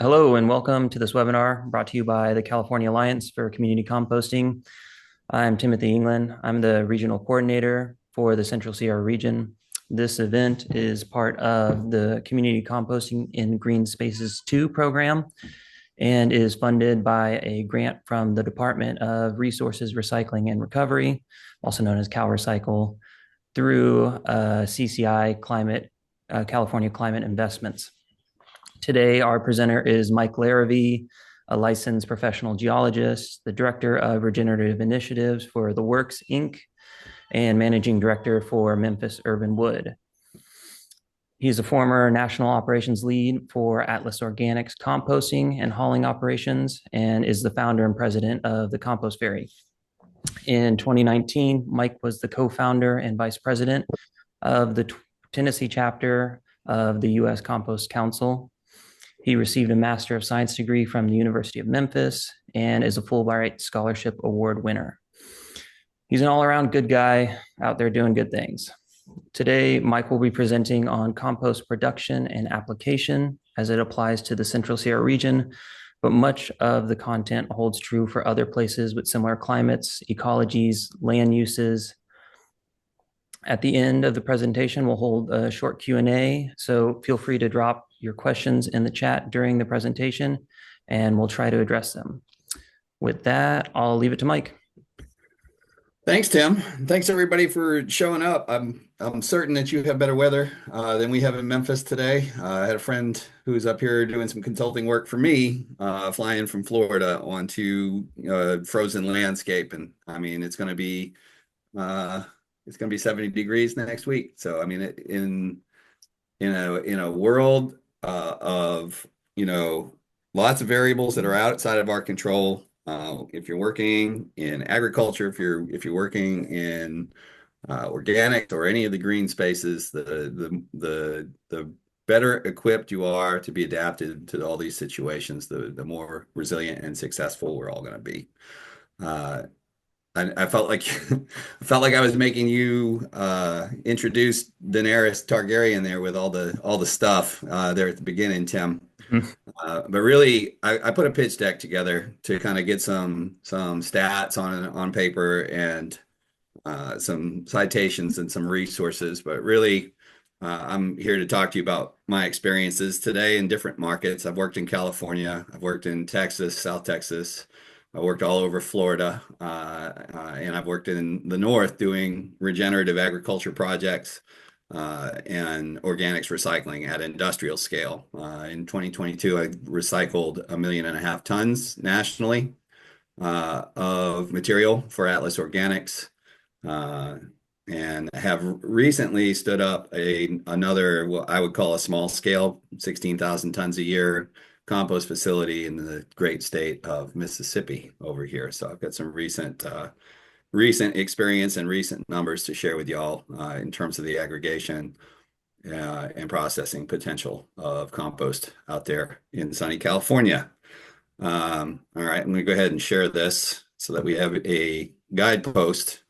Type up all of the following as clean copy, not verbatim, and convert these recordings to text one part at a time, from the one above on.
Hello and welcome to this webinar brought to you by the California Alliance for Community Composting. I'm Timothy England. I'm the regional coordinator for the Central Sierra region. This event is part of the Community Composting in Green Spaces 2 program and is funded by a grant from the Department of Resources, Recycling and Recovery, also known as CalRecycle, through CCI California Climate Investments. Today, our presenter is Mike Larrivee, a licensed professional geologist, the director of regenerative initiatives for The Works, Inc., and managing director for Memphis Urban Wood. He's a former national operations lead for Atlas Organics composting and hauling operations and is the founder and president of the Compost Ferry. In 2019, Mike was the co-founder and vice president of the Tennessee chapter of the U.S. Compost Council. He received a Master of Science degree from the University of Memphis and is a Fulbright Scholarship Award winner. He's an all-around good guy out there doing good things. Today, Mike will be presenting on compost production and application as it applies to the Central Sierra region, but much of the content holds true for other places with similar climates, ecologies, land uses. At the end of the presentation, we'll hold a short Q&A, so feel free to drop your questions in the chat during the presentation, and we'll try to address them. With that, I'll leave it to Mike. Thanks, Tim. Thanks everybody for showing up. I'm certain that you have better weather than we have in Memphis today. I had a friend who's up here doing some consulting work for me, flying from Florida onto frozen landscape, and I mean it's going to be 70 degrees next week. So I mean, in a world of lots of variables that are outside of our control. If you're working in agriculture, if you're working in organics or any of the green spaces, the better equipped you are to be adapted to all these situations, the more resilient and successful we're all going to be. I felt like I was making you introduce Daenerys Targaryen there with all the stuff there at the beginning, Tim. But really, I put a pitch deck together to kind of get some stats on paper and some citations and some resources. But really, I'm here to talk to you about my experiences today in different markets. I've worked in California, I've worked in Texas, South Texas. I worked all over Florida, and I've worked in the north doing regenerative agriculture projects and organics recycling at industrial scale. In 2022, I recycled 1.5 million tons nationally of material for Atlas Organics, and have recently stood up another, what I would call a small scale, 16,000 tons a year compost facility in the great state of Mississippi over here. So I've got some recent experience and recent numbers to share with y'all in terms of the aggregation and processing potential of compost out there in sunny California. All right, I'm going to go ahead and share this so that we have a guidepost.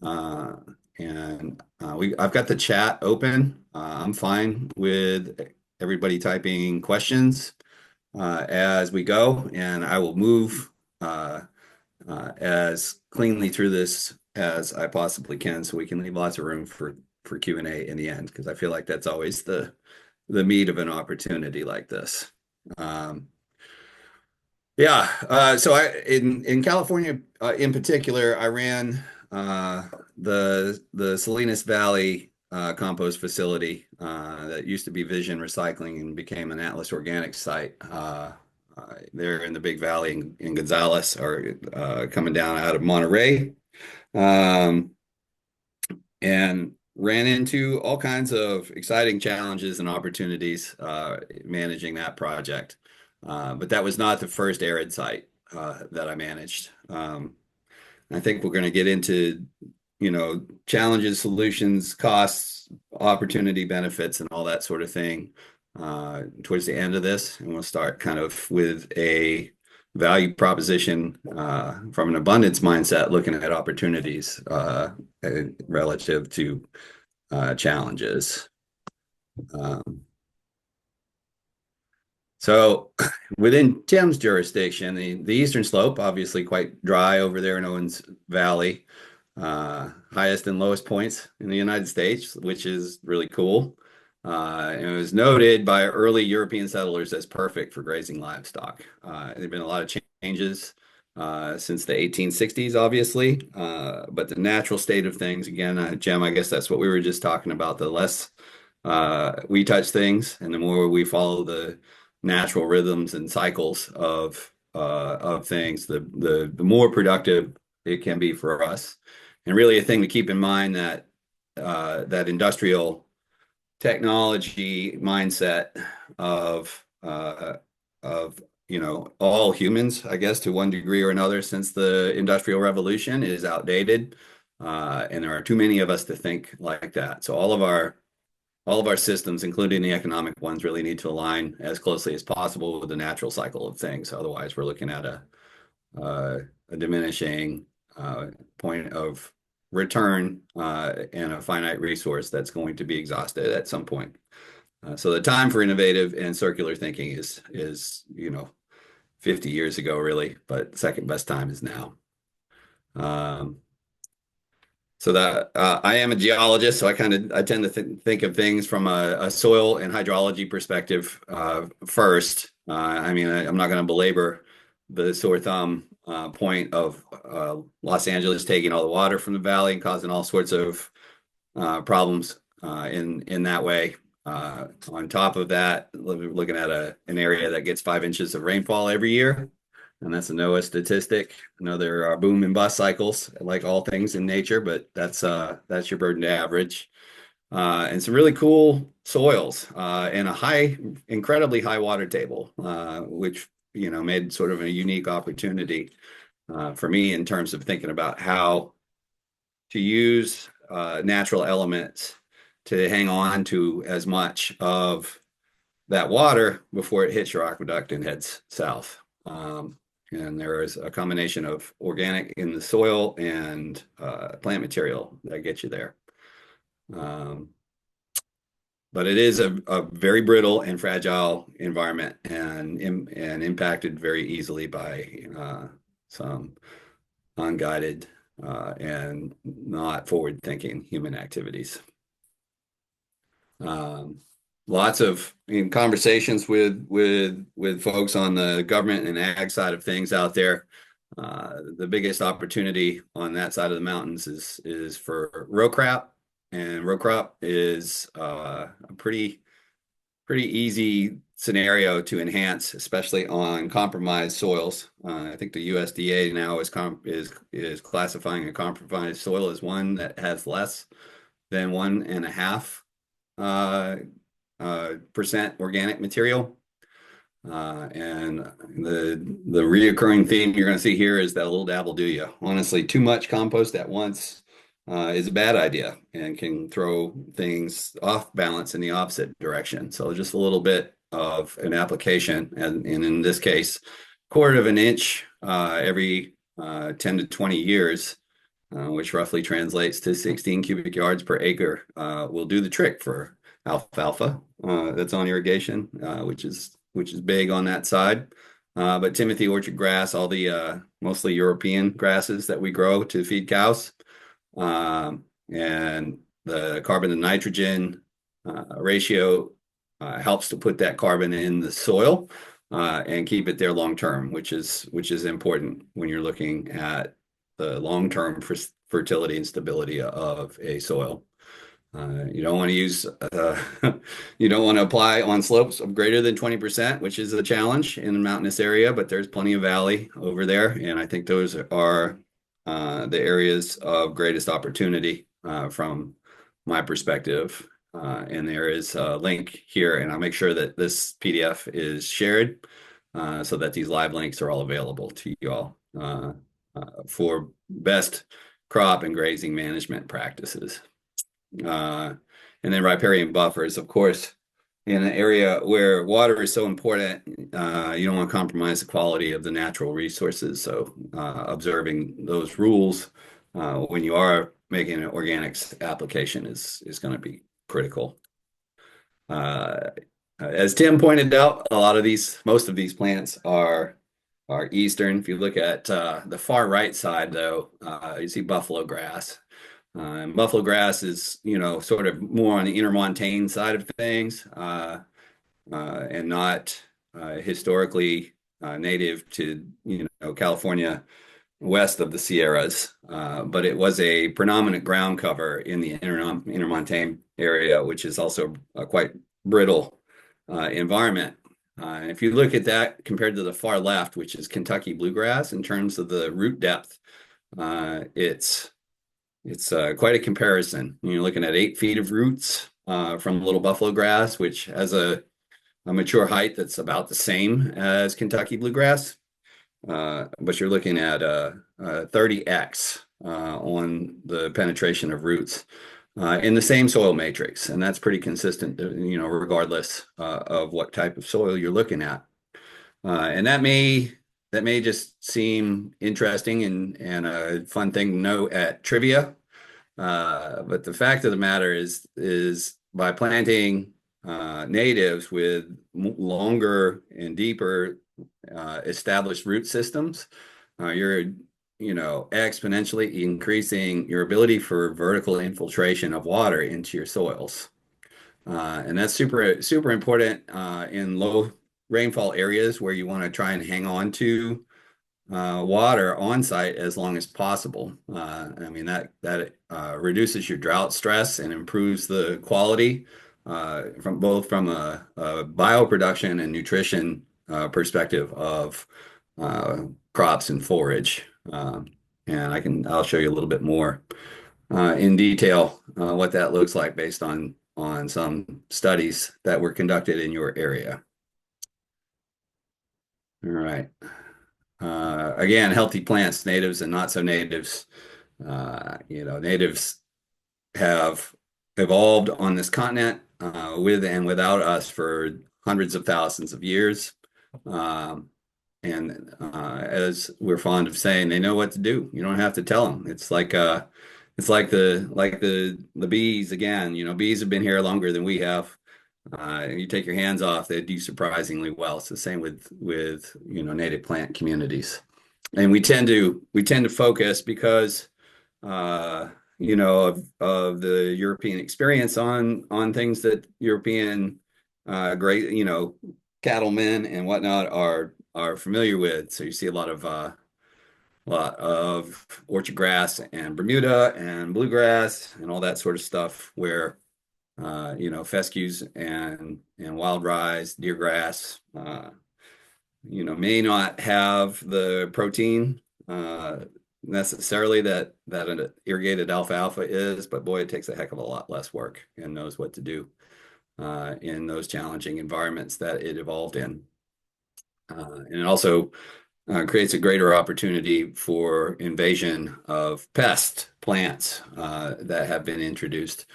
I've got the chat open. I'm fine with everybody typing questions as we go, and I will move as cleanly through this as I possibly can, so we can leave lots of room for Q&A in the end, because I feel like that's always the meat of an opportunity like this. So in California in particular, I ran the Salinas Valley compost facility that used to be Vision Recycling and became an Atlas Organics site there in the Big Valley in Gonzales, or coming down out of Monterey, and ran into all kinds of exciting challenges and opportunities managing that project. But that was not the first arid site that I managed. I think we're going to get into challenges, solutions, costs, opportunity, benefits, and all that sort of thing towards the end of this. And we'll start kind of with a value proposition from an abundance mindset, looking at opportunities relative to challenges. So within Tim's jurisdiction, the eastern slope, obviously quite dry over there in Owens Valley, highest and lowest points in the United States, which is really cool. And it was noted by early European settlers as perfect for grazing livestock. There have been a lot of changes since the 1860s, obviously, but the natural state of things, again, Jim, I guess that's what we were just talking about. The less we touch things, and the more we follow the natural rhythms and cycles of things, the more productive it can be for us. And really, a thing to keep in mind that that industrial technology mindset of all humans, I guess, to one degree or another, since the Industrial Revolution is outdated, and there are too many of us to think like that. So all of our systems, including the economic ones, really need to align as closely as possible with the natural cycle of things. Otherwise, we're looking at a diminishing point of return and a finite resource that's going to be exhausted at some point. So the time for innovative and circular thinking is 50 years ago, really, but the second best time is now. So that I am a geologist, so I tend to think of things from a soil and hydrology perspective first. I'm not going to belabor the sore thumb point of Los Angeles taking all the water from the valley and causing all sorts of problems in that way. On top of that, we're looking at an area that gets 5 inches of rainfall every year, and that's a NOAA statistic. I know there are boom and bust cycles, like all things in nature, but that's your burden to average. And some really cool soils and a incredibly high water table, which made sort of a unique opportunity for me in terms of thinking about how to use natural elements to hang on to as much of that water before it hits your aqueduct and heads south. And there is a combination of organic in the soil and plant material that gets you there. But it is a very brittle and fragile environment, and impacted very easily by some unguided and not forward-thinking human activities. Lots of conversations with folks on the government and ag side of things out there. The biggest opportunity on that side of the mountains is for row crop, and row crop is a pretty easy scenario to enhance, especially on compromised soils. I think the USDA now is classifying a compromised soil as one that has less than 1.5% organic material. And the reoccurring theme you're going to see here is that a little dab will do you. Honestly, too much compost at once is a bad idea and can throw things off balance in the opposite direction. So just a little bit of an application, and in this case, 1/4 of an inch every 10 to 20 years, which roughly translates to 16 cubic yards per acre, will do the trick for alfalfa that's on irrigation, which is big on that side. But Timothy orchard grass, all the mostly European grasses that we grow to feed cows, and the carbon to nitrogen ratio helps to put that carbon in the soil and keep it there long term, which is important when you're looking at the long-term fertility and stability of a soil. You don't want to use, you don't want to apply on slopes of greater than 20%, which is a challenge in a mountainous area, but there's plenty of valley over there. And I think those are the areas of greatest opportunity from my perspective. And there is a link here, and I'll make sure that this PDF is shared so that these live links are all available to you all for best crop and grazing management practices. And then riparian buffers, of course, in an area where water is so important, you don't want to compromise the quality of the natural resources. So observing those rules when you are making an organics application is going to be critical. As Tim pointed out, most of these plants are eastern. If you look at the far right side, though, you see buffalo grass. And buffalo grass is, sort of more on the intermontane side of things, and not historically native to, California west of the Sierras. But it was a predominant ground cover in the intermontane area, which is also a quite brittle environment. If you look at that compared to the far left, which is Kentucky bluegrass, in terms of the root depth, it's quite a comparison. You're looking at 8 feet of roots from little buffalo grass, which has a mature height that's about the same as Kentucky bluegrass. But you're looking at 30x on the penetration of roots in the same soil matrix, and that's pretty consistent, regardless of what type of soil you're looking at. And that may just seem interesting and a fun thing to know at trivia. But the fact of the matter is by planting natives with longer and deeper established root systems, you're exponentially increasing your ability for vertical infiltration of water into your soils. And that's super, super important in low rainfall areas where you want to try and hang on to water on site as long as possible. I mean, that reduces your drought stress and improves the quality from a bioproduction and nutrition perspective of crops and forage. And I'll show you a little bit more in detail what that looks like based on some studies that were conducted in your area. All right. Again, healthy plants, natives and not so natives. Natives have evolved on this continent with and without us for hundreds of thousands of years. And as we're fond of saying, they know what to do. You don't have to tell them. It's like the bees again. Bees have been here longer than we have. You take your hands off, they do surprisingly well. It's the same with native plant communities, and we tend to focus because of the European experience on things that European great cattlemen and whatnot are familiar with. So you see a lot of orchard grass and Bermuda and bluegrass and all that sort of stuff where fescues and wild rice, deer grass, may not have the protein necessarily that an irrigated alfalfa is, but boy, it takes a heck of a lot less work and knows what to do in those challenging environments that it evolved in. And it also creates a greater opportunity for invasion of pest plants that have been introduced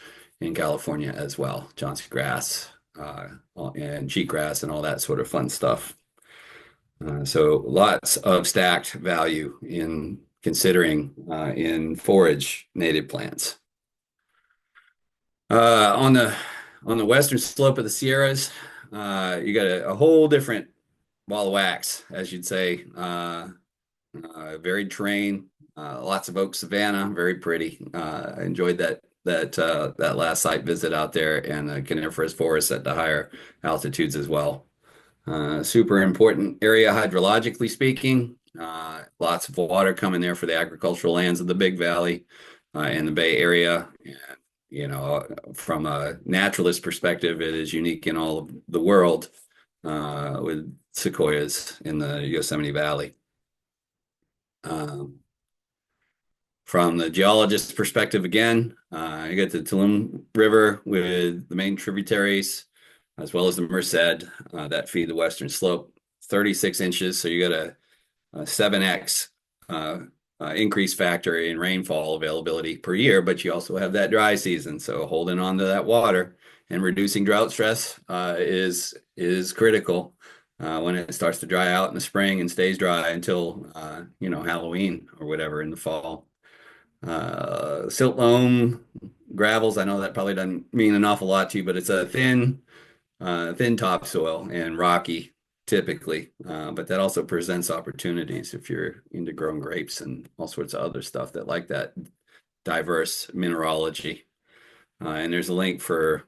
in California as well, Johnson grass and cheatgrass and all that sort of fun stuff. So lots of stacked value in considering in forage native plants. On the western slope of the Sierras, you got a whole different ball of wax, as you'd say. Varied terrain, lots of oak savanna, very pretty. I enjoyed that last site visit out there, and the coniferous forests at the higher altitudes as well. Super important area hydrologically speaking. Lots of water coming there for the agricultural lands of the Big Valley and the Bay Area. And, from a naturalist perspective, it is unique in all of the world with sequoias in the Yosemite Valley. From the geologist's perspective, again, you get the Tulum River with the main tributaries, as well as the Merced that feed the western slope, 36 inches. So you got a 7x increase factor in rainfall availability per year, but you also have that dry season. So holding on to that water and reducing drought stress is critical when it starts to dry out in the spring and stays dry until Halloween or whatever in the fall. Silt loam gravels, I know that probably doesn't mean an awful lot to you, but it's a thin thin topsoil and rocky typically, but that also presents opportunities if you're into growing grapes and all sorts of other stuff that like that diverse mineralogy. And there's a link for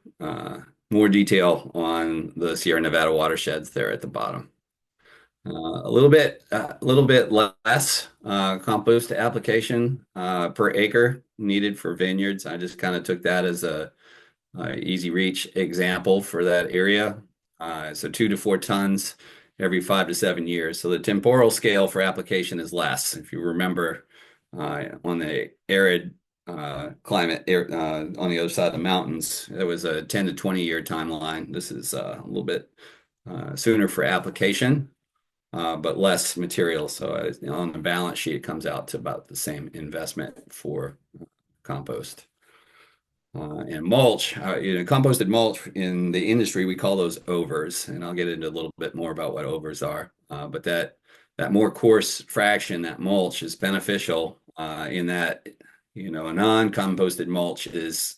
more detail on the Sierra Nevada watersheds there at the bottom. A little bit less compost application per acre needed for vineyards. I just kind of took that as a easy reach example for that area. So 2 to 4 tons every 5 to 7 years. So the temporal scale for application is less. If you remember, on the arid climate on the other side of the mountains, there was a 10 to 20 year timeline. This is a little bit sooner for application, but less material. So on the balance sheet, it comes out to about the same investment for compost. And mulch, composted mulch in the industry, we call those overs, and I'll get into a little bit more about what overs are. But that more coarse fraction, that mulch, is beneficial in that, a non-composted mulch is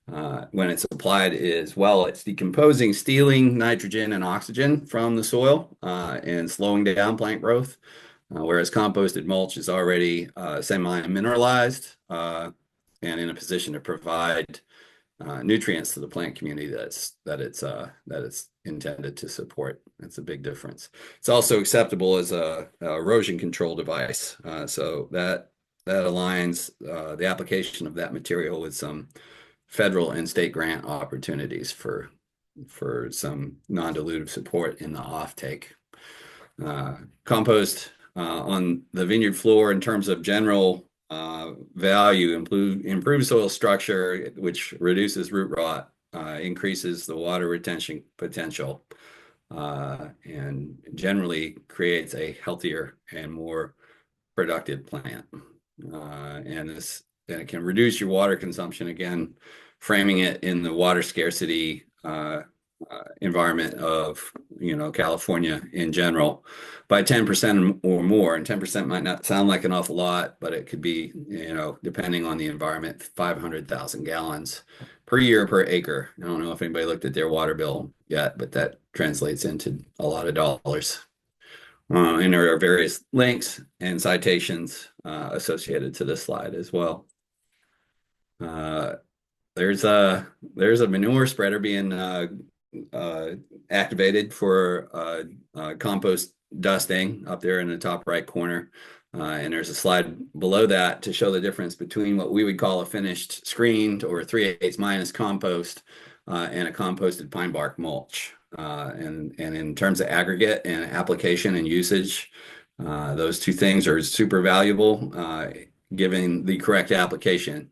when it's applied is, well, it's decomposing, stealing nitrogen and oxygen from the soil and slowing down plant growth, whereas composted mulch is already semi-mineralized and in a position to provide nutrients to the plant community that it's intended to support. That's a big difference. It's also acceptable as a erosion control device, so that aligns the application of that material with some federal and state grant opportunities for some non-dilutive support in the offtake. Compost on the vineyard floor in terms of general value, improve soil structure, which reduces root rot, increases the water retention potential, and generally creates a healthier and more productive plant. And it can reduce your water consumption, again, framing it in the water scarcity environment of California in general by 10% or more. And 10% might not sound like an awful lot, but it could be, depending on the environment, 500,000 gallons per year per acre. I don't know if anybody looked at their water bill yet, but that translates into a lot of dollars. And there are various links and citations associated to this slide as well. There's a manure spreader being activated for compost dusting up there in the top right corner. And there's a slide below that to show the difference between what we would call a finished screened or 3/8 minus compost and a composted pine bark mulch. And in terms of aggregate and application and usage, those two things are super valuable given the correct application.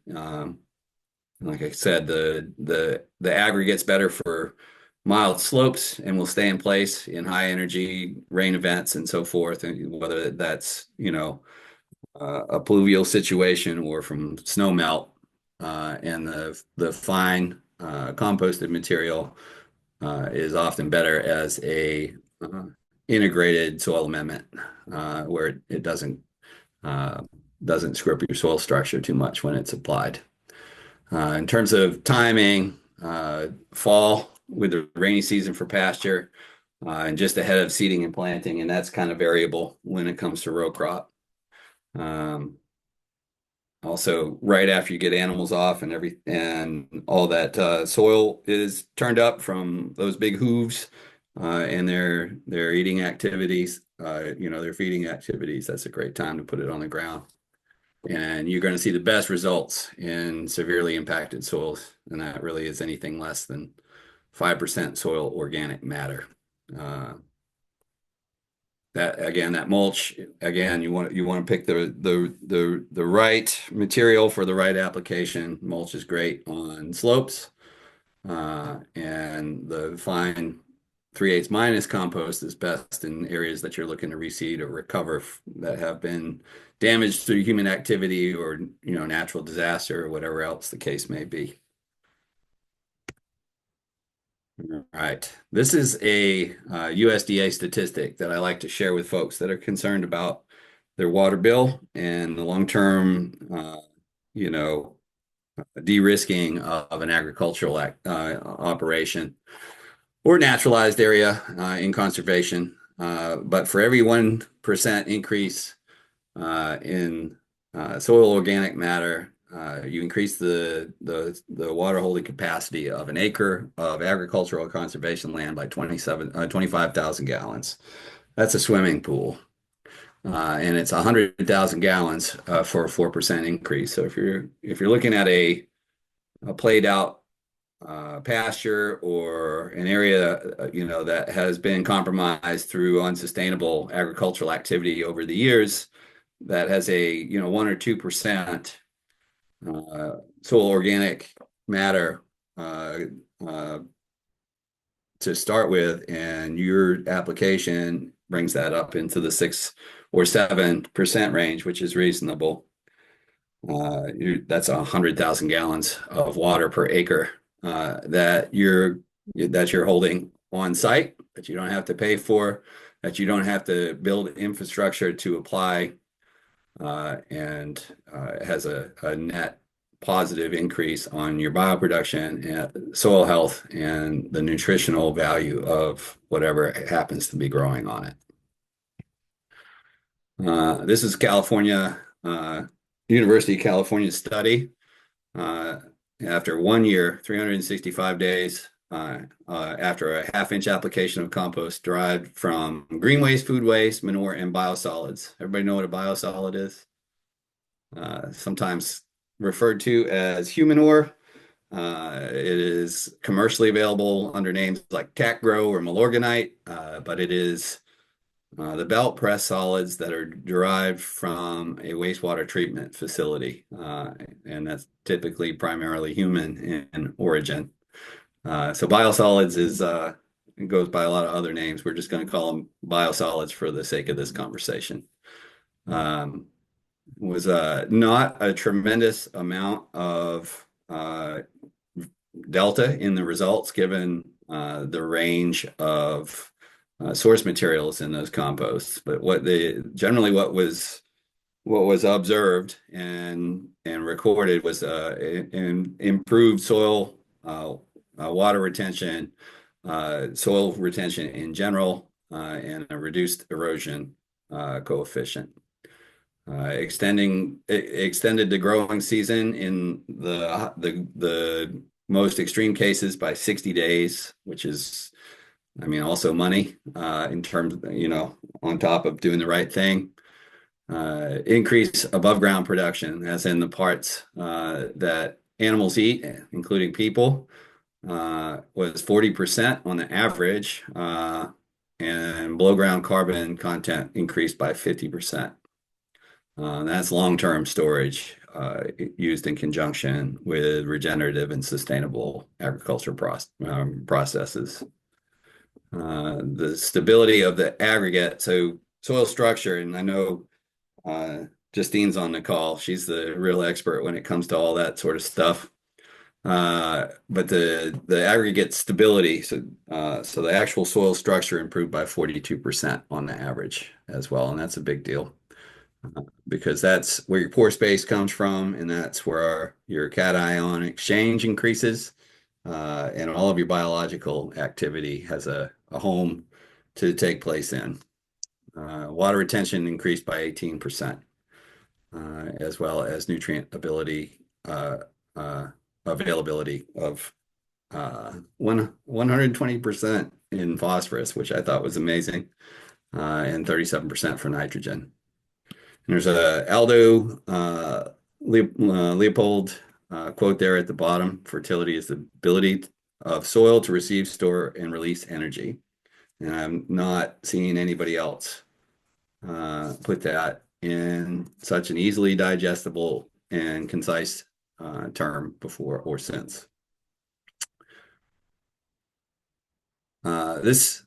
Like I said, the aggregate's better for mild slopes and will stay in place in high energy rain events and so forth, and whether that's a pluvial situation or from snow melt. And the fine composted material is often better as a integrated soil amendment where it doesn't screw up your soil structure too much when it's applied. In terms of timing, fall with the rainy season for pasture and just ahead of seeding and planting, and that's kind of variable when it comes to row crop. Also, right after you get animals off and all that soil is turned up from those big hooves and their eating activities, their feeding activities, that's a great time to put it on the ground. And you're going to see the best results in severely impacted soils, and that really is anything less than 5% soil organic matter. That mulch, again, you want to pick the right material for the right application. Mulch is great on slopes, and the fine 3/8 minus compost is best in areas that you're looking to reseed or recover that have been damaged through human activity or natural disaster or whatever else the case may be. All right, this is a USDA statistic that I like to share with folks that are concerned about their water bill and the long-term, de-risking of an agricultural operation. or naturalized area in conservation. But for every 1% increase in soil organic matter, you increase the water holding capacity of an acre of agricultural conservation land by 25,000 gallons. That's a swimming pool. And it's 100,000 gallons for a 4% increase. So if you're looking at a played out pasture or an area that has been compromised through unsustainable agricultural activity over the years, that has a 1 or 2% soil organic matter uh, to start with, and your application brings that up into the 6 or 7% range, which is reasonable. That's 100,000 gallons of water per acre that you're holding on site, that you don't have to pay for, that you don't have to build infrastructure to apply, and has a net positive increase on your bioproduction and soil health and the nutritional value of whatever happens to be growing on it. This is California, University of California study. After 1 year, 365 days, after a half-inch application of compost derived from green waste, food waste, manure, and biosolids. Everybody know what a biosolid is? Sometimes referred to as humanure. It is commercially available under names like cat grow or malorganite, but it is the belt press solids that are derived from a wastewater treatment facility, and that's typically primarily human in origin. So biosolids it goes by a lot of other names. We're just going to call them biosolids for the sake of this conversation. Was not a tremendous amount of delta in the results given the range of source materials in those composts, but generally what was observed and recorded was an improved soil water retention, soil retention in general, and a reduced erosion coefficient. Extended the growing season in the most extreme cases by 60 days, which is, I mean, also money in terms of, on top of doing the right thing. Increase above ground production, as in the parts that animals eat, including people, was 40% on the average, and below ground carbon content increased by 50%. That's long-term storage used in conjunction with regenerative and sustainable agriculture processes. The stability of the aggregate, so soil structure, and I know Justine's on the call. She's the real expert when it comes to all that sort of stuff. But the aggregate stability, so the actual soil structure improved by 42% on the average as well, and that's a big deal. Because that's where your pore space comes from, and that's where your cation exchange increases, and all of your biological activity has a home to take place in. Water retention increased by 18%, as well as nutrient availability of 120% in phosphorus, which I thought was amazing, and 37% for nitrogen. There's a Aldo Leopold quote there at the bottom. Fertility is the ability of soil to receive, store, and release energy. And I'm not seeing anybody else put that in such an easily digestible and concise term before or since. This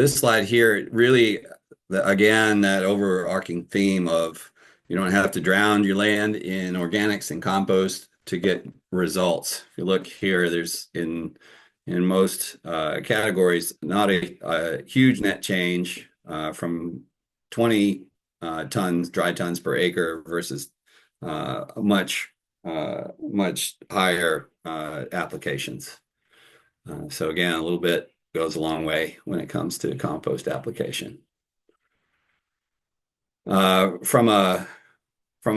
slide here really, again, that overarching theme of you don't have to drown your land in organics and compost to get results. If you look here, there's in most categories not a huge net change from 20 dry tons per acre versus much higher applications. So again, a little bit goes a long way when it comes to compost application. From a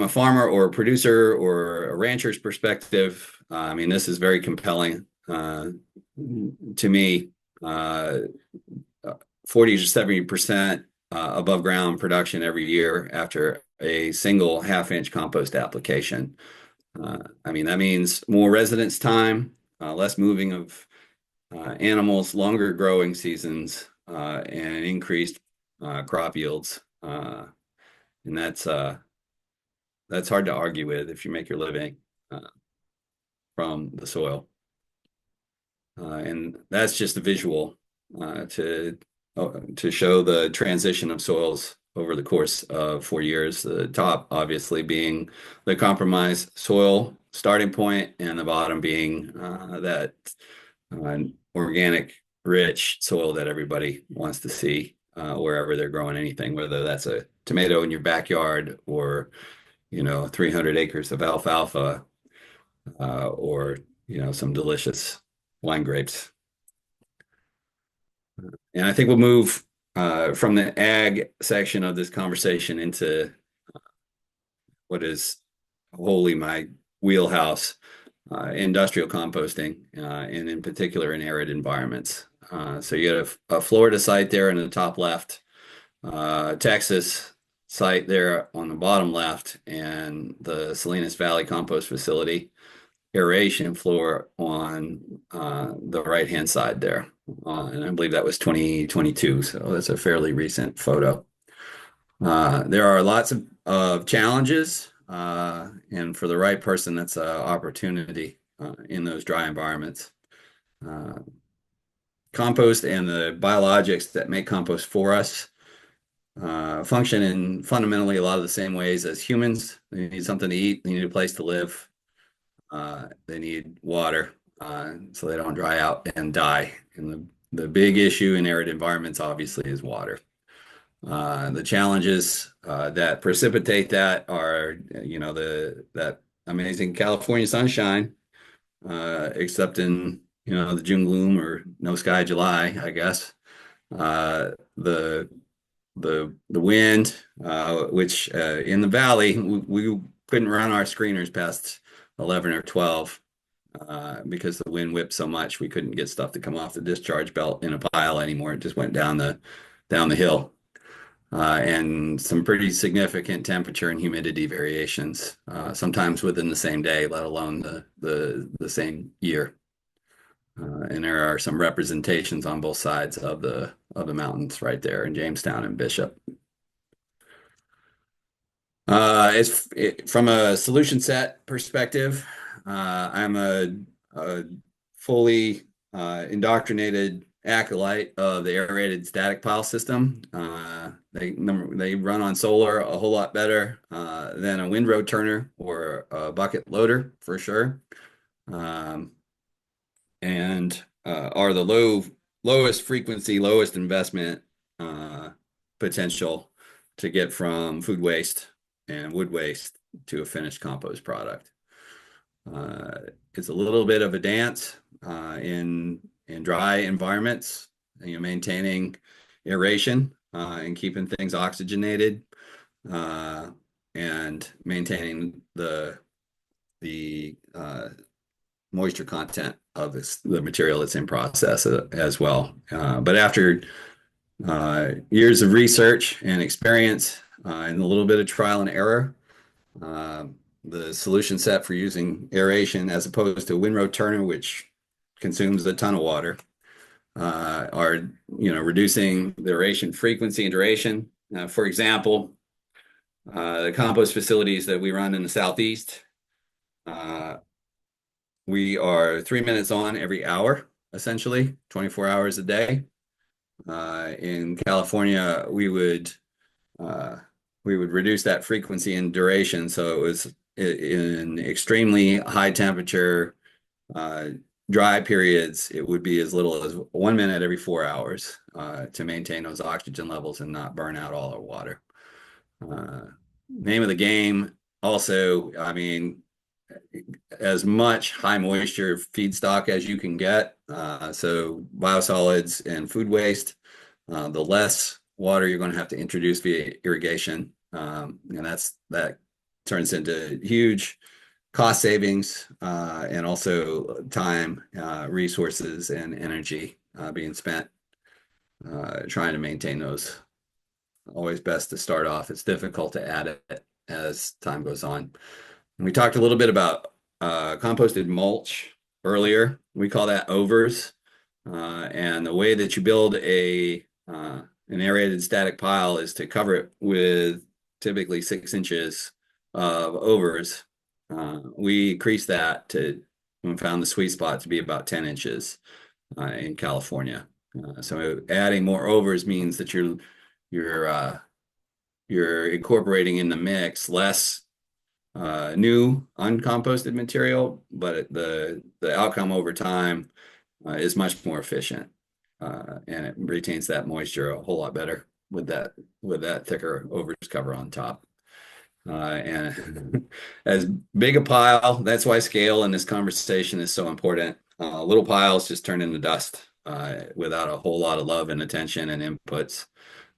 farmer or a producer or a rancher's perspective, I mean, this is very compelling to me. Uh, 40 to 70% above ground production every year after a single half-inch compost application. I mean, that means more residence time, less moving of animals, longer growing seasons, and increased crop yields. And that's hard to argue with if you make your living uh, from the soil. And that's just a visual uh, to to show the transition of soils over the course of 4 years. The top obviously being the compromised soil starting point, and the bottom being that organic, rich soil that everybody wants to see wherever they're growing anything, whether that's a tomato in your backyard or 300 acres of alfalfa or some delicious wine grapes. And I think we'll move from the ag section of this conversation into what is wholly my wheelhouse, industrial composting, and in particular in arid environments. So you have a Florida site there in the top left, Texas site there on the bottom left, and the Salinas Valley compost facility aeration floor on the right-hand side there. And I believe that was 2022, so that's a fairly recent photo. There are lots of challenges, and for the right person, that's an opportunity in those dry environments. Compost and the biologics that make compost for us function in fundamentally a lot of the same ways as humans. They need something to eat, they need a place to live, they need water so they don't dry out and die. And the big issue in arid environments obviously is water. The challenges that precipitate that are, that amazing California sunshine, except in, the June gloom or no sky July, I guess. The wind, which in the valley, we couldn't run our screeners past 11 or 12 because the wind whipped so much we couldn't get stuff to come off the discharge belt in a pile anymore. It just went down the hill. And some pretty significant temperature and humidity variations, sometimes within the same day, let alone the same year. And there are some representations on both sides of the mountains right there in Jamestown and Bishop. From a solution set perspective, I'm a fully indoctrinated acolyte of the aerated static pile system. They run on solar a whole lot better than a windrow turner or a bucket loader for sure, and are the lowest frequency, lowest investment potential to get from food waste and wood waste to a finished compost product. It's a little bit of a dance in dry environments, maintaining aeration and keeping things oxygenated and maintaining the moisture content of the material that's in process as well. But after years of research and experience and a little bit of trial and error, the solution set for using aeration as opposed to windrow turner, which consumes a ton of water, are reducing the aeration frequency and duration. For example, the compost facilities that we run in the Southeast, we are 3 minutes on every hour, essentially 24 hours a day. In California, we would reduce that frequency and duration, so it was in extremely high temperature dry periods, it would be as little as 1 minute every 4 hours to maintain those oxygen levels and not burn out all our water. Name of the game also, I mean, as much high moisture feedstock as you can get. So biosolids and food waste, the less water you're going to have to introduce via irrigation. And that turns into huge cost savings, and also time, resources, and energy being spent trying to maintain those. Always best to start off. It's difficult to add it as time goes on. And we talked a little bit about composted mulch earlier. We call that overs. And the way that you build an aerated static pile is to cover it with typically 6 inches of overs. We increased that to, we found the sweet spot to be about 10 inches in California. So adding more overs means that you're incorporating in the mix less new uncomposted material, but the outcome over time is much more efficient, and it retains that moisture a whole lot better with that thicker overs cover on top. And as big a pile, that's why scale in this conversation is so important. Little piles just turn into dust without a whole lot of love and attention and inputs.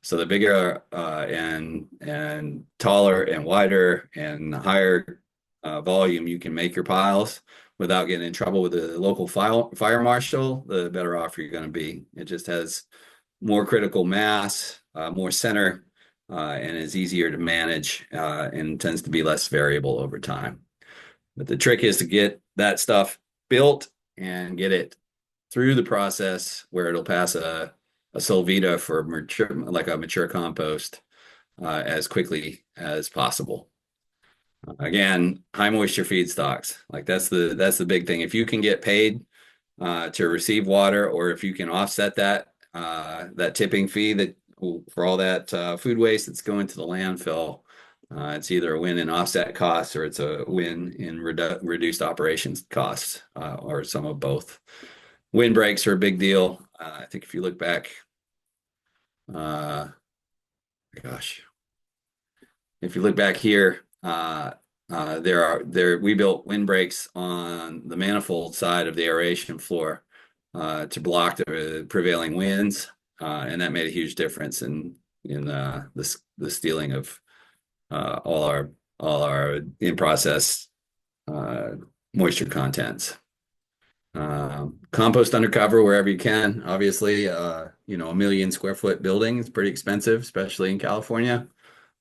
So the bigger and taller and wider and higher volume you can make your piles without getting in trouble with the local fire marshal, the better off you're going to be. It just has more critical mass, more center, and is easier to manage, and tends to be less variable over time. But the trick is to get that stuff built and get it through the process where it'll pass a Solvita for mature, like a mature compost, as quickly as possible. Again, high moisture feedstocks, like that's the big thing. If you can get paid to receive water, or if you can offset that tipping fee that for all that food waste that's going to the landfill, it's either a win in offset costs or it's a win in reduced operations costs, or some of both. Windbreaks are a big deal. I think if you look back, if you look back here, we built windbreaks on the manifold side of the aeration floor to block the prevailing winds, and that made a huge difference in the stealing of all our in process moisture contents. Compost undercover wherever you can. Obviously, a 1 million square foot building is pretty expensive, especially in California.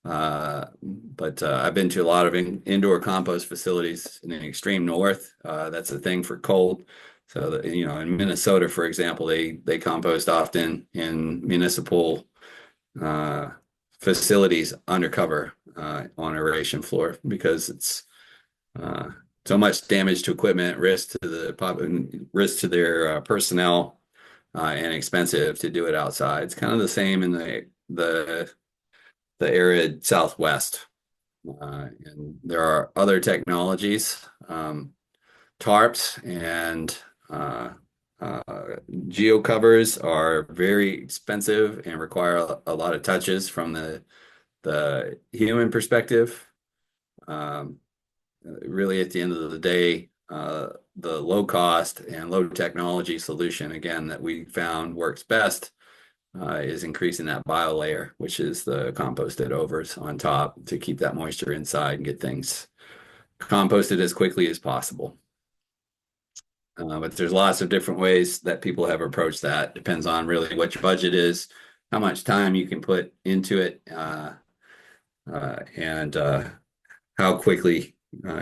But I've been to a lot of indoor compost facilities in the extreme north. That's a thing for cold. So that, in Minnesota, for example, they compost often in municipal facilities undercover on aeration floor, because it's so much damage to equipment, risk to their personnel, and expensive to do it outside. It's kind of the same in the arid Southwest. And there are other technologies, tarps and geocovers are very expensive and require a lot of touches from the human perspective. Really, at the end of the day, the low cost and low technology solution, again, that we found works best, is increasing that bio layer, which is the composted overs on top to keep that moisture inside and get things composted as quickly as possible. But there's lots of different ways that people have approached that. Depends on really what your budget is, how much time you can put into it, and how quickly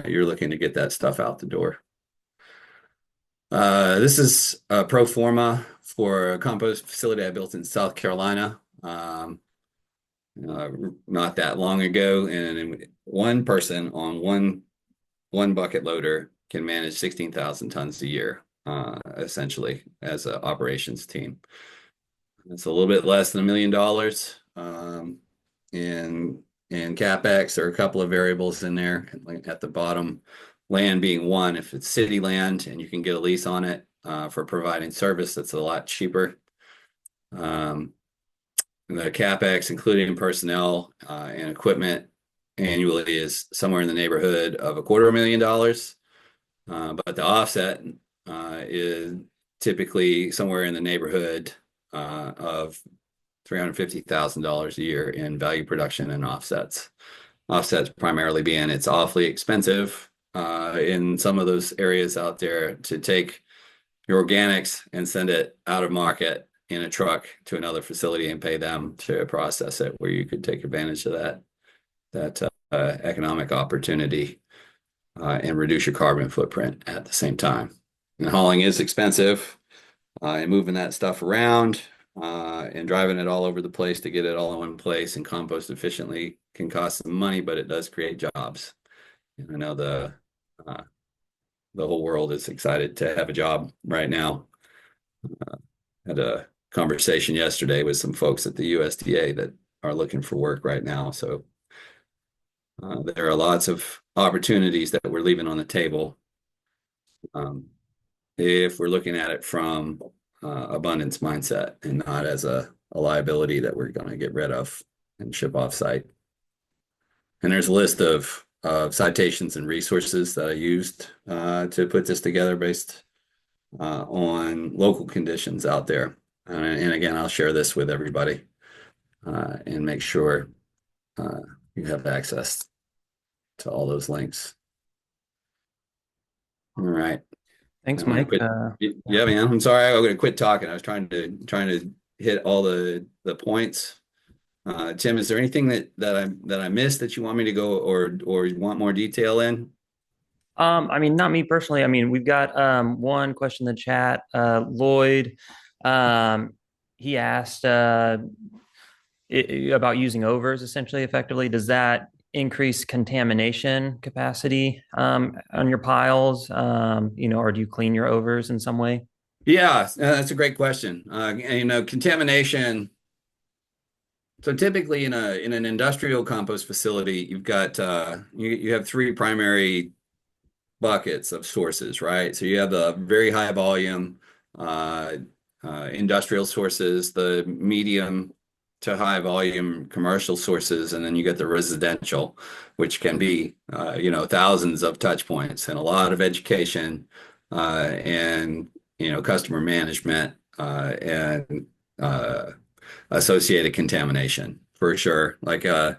you're looking to get that stuff out the door. This is a pro forma for a compost facility I built in South Carolina not that long ago, and one person on one bucket loader can manage 16,000 tons a year, essentially, as an operations team. It's a little bit less than $1 million in CapEx. There are a couple of variables in there at the bottom, land being one. If it's city land and you can get a lease on it for providing service, that's a lot cheaper. The CapEx, including personnel and equipment, annually is somewhere in the neighborhood of $250,000. But the offset is typically somewhere in the neighborhood of $350,000 a year in value production and offsets. Offsets primarily being it's awfully expensive in some of those areas out there to take your organics and send it out of market in a truck to another facility and pay them to process it, where you could take advantage of that economic opportunity and reduce your carbon footprint at the same time. And hauling is expensive, and moving that stuff around and driving it all over the place to get it all in one place and compost efficiently can cost some money, but it does create jobs. And I know the whole world is excited to have a job right now. Had a conversation yesterday with some folks at the USDA that are looking for work right now. So there are lots of opportunities that we're leaving on the table if we're looking at it from abundance mindset and not as a liability that we're going to get rid of and ship off site. And there's a list of citations and resources that I used to put this together based on local conditions out there. And again, I'll share this with everybody and make sure you have access to all those links. All right. Thanks, Mike. Yeah, man. I'm sorry. I'm going to quit talking. I was trying to hit all the points. Tim, is there anything that I missed that you want me to go or you want more detail in? I mean, not me personally. I mean, we've got one question in the chat. Lloyd, he asked about using overs essentially effectively. Does that increase contamination capacity on your piles? Or do you clean your overs in some way? Yeah, that's a great question. Contamination. So typically in an industrial compost facility, you've got you have three primary buckets of sources, right? So you have the very high volume industrial sources, the medium to high volume commercial sources, and then you get the residential, which can be thousands of touch points and a lot of education and customer management and associated contamination for sure. Like the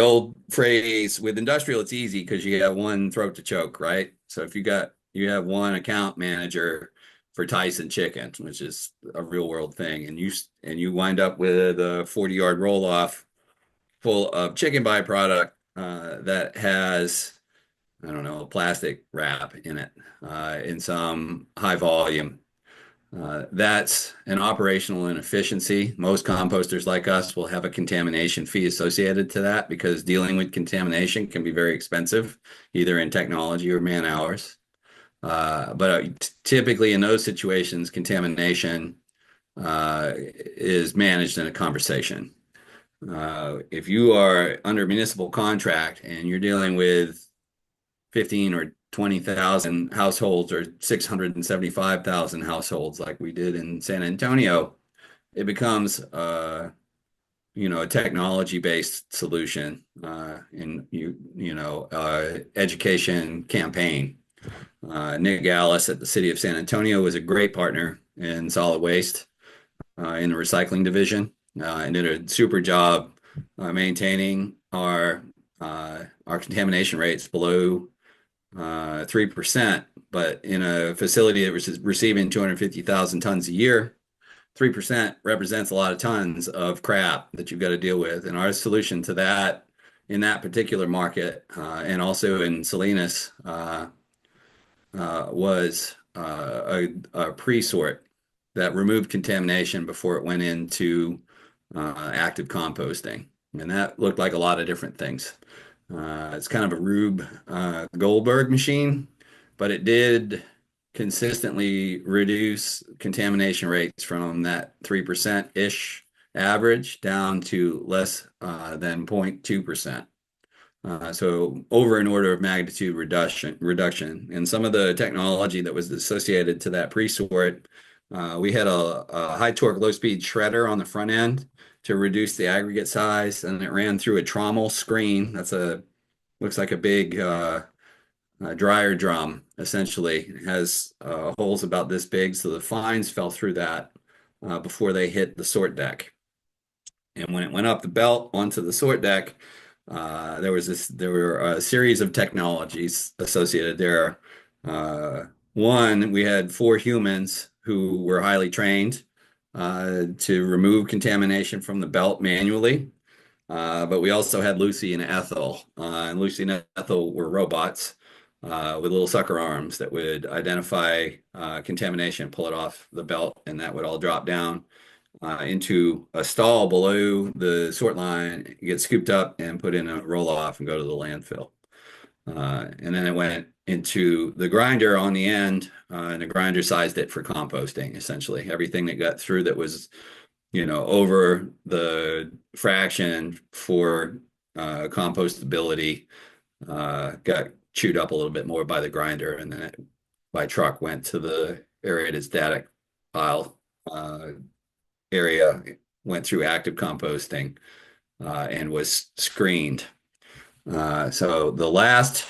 old phrase with industrial, it's easy because you have one throat to choke, right? So if you have one account manager for Tyson chicken, which is a real world thing, and you wind up with a 40-yard roll off full of chicken byproduct that has, I don't know, a plastic wrap in it in some high volume. That's an operational inefficiency. Most composters like us will have a contamination fee associated to that because dealing with contamination can be very expensive, either in technology or man hours. But typically in those situations, contamination is managed in a conversation. If you are under municipal contract and you're dealing with 15 or 20,000 households or 675,000 households like we did in San Antonio, it becomes a technology-based solution education campaign. Nick Gallis at the City of San Antonio was a great partner in solid waste in the recycling division and did a super job maintaining our contamination rates below 3%, but in a facility that was receiving 250,000 tons a year, 3% represents a lot of tons of crap that you've got to deal with. And our solution to that in that particular market and also in Salinas was a pre-sort that removed contamination before it went into active composting. And that looked like a lot of different things. It's kind of a Rube Goldberg machine, but it did consistently reduce contamination rates from that 3%-ish average down to less than 0.2%. So over an order of magnitude reduction. And some of the technology that was associated to that pre-sort, we had a high torque, low speed shredder on the front end to reduce the aggregate size, and it ran through a trommel screen. Looks like a big dryer drum, essentially. It has holes about this big, so the fines fell through that before they hit the sort deck. And when it went up the belt onto the sort deck, there were a series of technologies associated there. One, we had four humans who were highly trained to remove contamination from the belt manually. But we also had Lucy and Ethel. And Lucy and Ethel were robots with little sucker arms that would identify contamination, pull it off the belt, and that would all drop down into a stall below the sort line, get scooped up and put in a roll off and go to the landfill. And then it went into the grinder on the end, and the grinder sized it for composting, essentially. Everything that got through that was, over the fraction for compostability got chewed up a little bit more by the grinder, and then it, by truck, went to the aerated static pile area, went through active composting, and was screened. So the last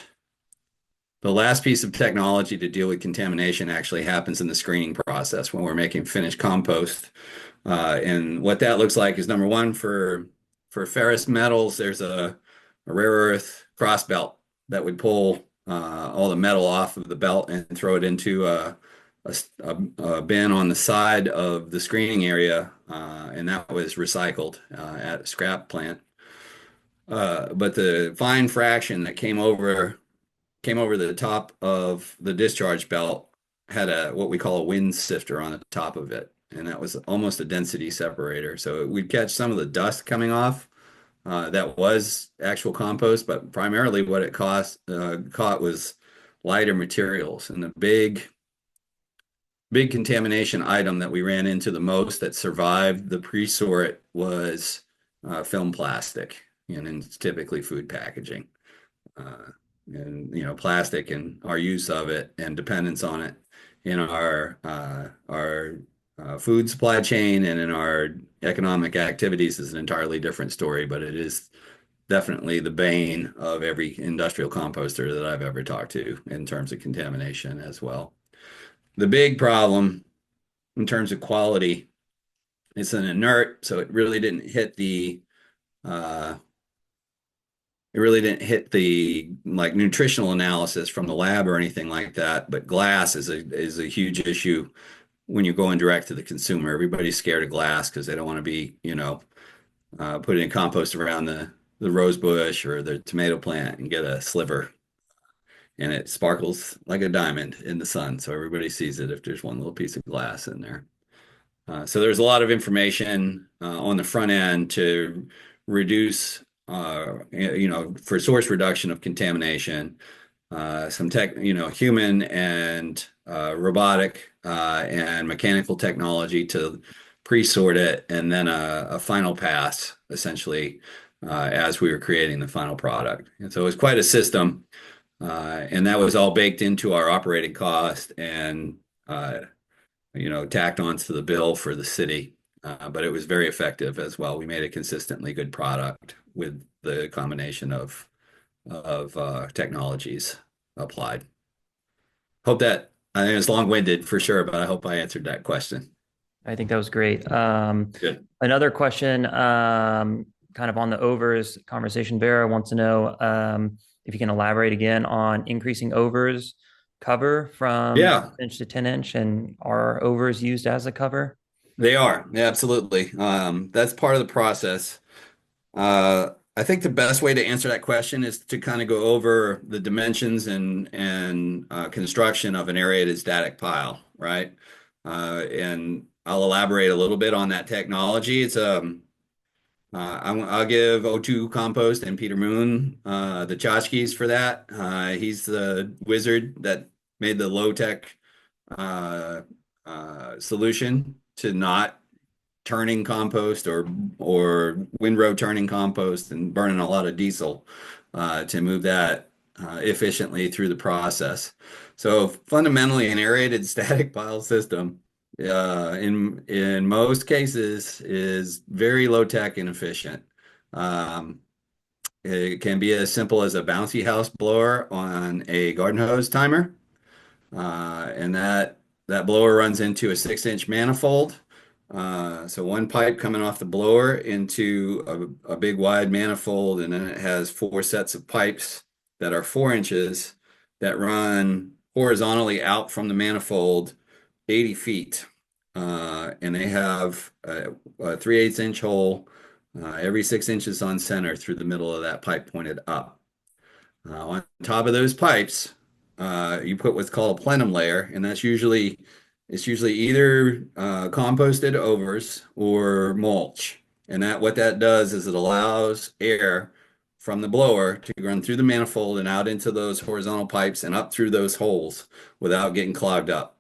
piece of technology to deal with contamination actually happens in the screening process when we're making finished compost. And what that looks like is, number one, for ferrous metals, there's a rare earth cross belt that would pull all the metal off of the belt and throw it into a bin on the side of the screening area, and that was recycled at a scrap plant. But the fine fraction that came over the top of the discharge belt had a what we call a wind sifter on the top of it, and that was almost a density separator. So we'd catch some of the dust coming off. That was actual compost, but primarily what it caught was lighter materials. And the big contamination item that we ran into the most that survived the pre-sort was film plastic, and it's typically food packaging. And plastic and our use of it and dependence on it in our food supply chain and in our economic activities is an entirely different story, but it is definitely the bane of every industrial composter that I've ever talked to in terms of contamination as well. The big problem in terms of quality, it's an inert, so it really didn't hit the like nutritional analysis from the lab or anything like that. But glass is a huge issue when you're going direct to the consumer. Everybody's scared of glass because they don't want to be, putting in compost around the rose bush or the tomato plant and get a sliver. And it sparkles like a diamond in the sun. So everybody sees it if there's one little piece of glass in there. So there's a lot of information on the front end to reduce, for source reduction of contamination, some human and robotic and mechanical technology to pre-sort it, and then a final pass, essentially, as we were creating the final product. And so it was quite a system, and that was all baked into our operating cost and tacked onto the bill for the city. But it was very effective as well. We made a consistently good product with the combination of technologies applied. Hope that, I think it's long-winded for sure, but I hope I answered that question. I think that was great. Good. Another question, kind of on the overs conversation, Vera wants to know if you can elaborate again on increasing overs cover from Yeah, inch to 10 inch, and are overs used as a cover? they are. Yeah, absolutely. That's part of the process. I think the best way to answer that question is to kind of go over the dimensions and construction of an aerated static pile, right? And I'll elaborate a little bit on that technology. I'll give O2 Compost and Peter Moon the tchotchkes for that. He's the wizard that made the low-tech solution to not turning compost or windrow turning compost and burning a lot of diesel to move that efficiently through the process. So fundamentally, an aerated static pile system in most cases is very low tech and efficient. It can be as simple as a bouncy house blower on a garden hose timer. And that blower runs into a 6-inch manifold. So one pipe coming off the blower into a big wide manifold, and then it has 4 sets of pipes that are 4 inches that run horizontally out from the manifold 80 feet. And they have a 3/8 inch hole every 6 inches on center through the middle of that pipe pointed up. On top of those pipes, you put what's called a plenum layer, and it's usually either composted overs or mulch. And that what that does is it allows air from the blower to run through the manifold and out into those horizontal pipes and up through those holes without getting clogged up.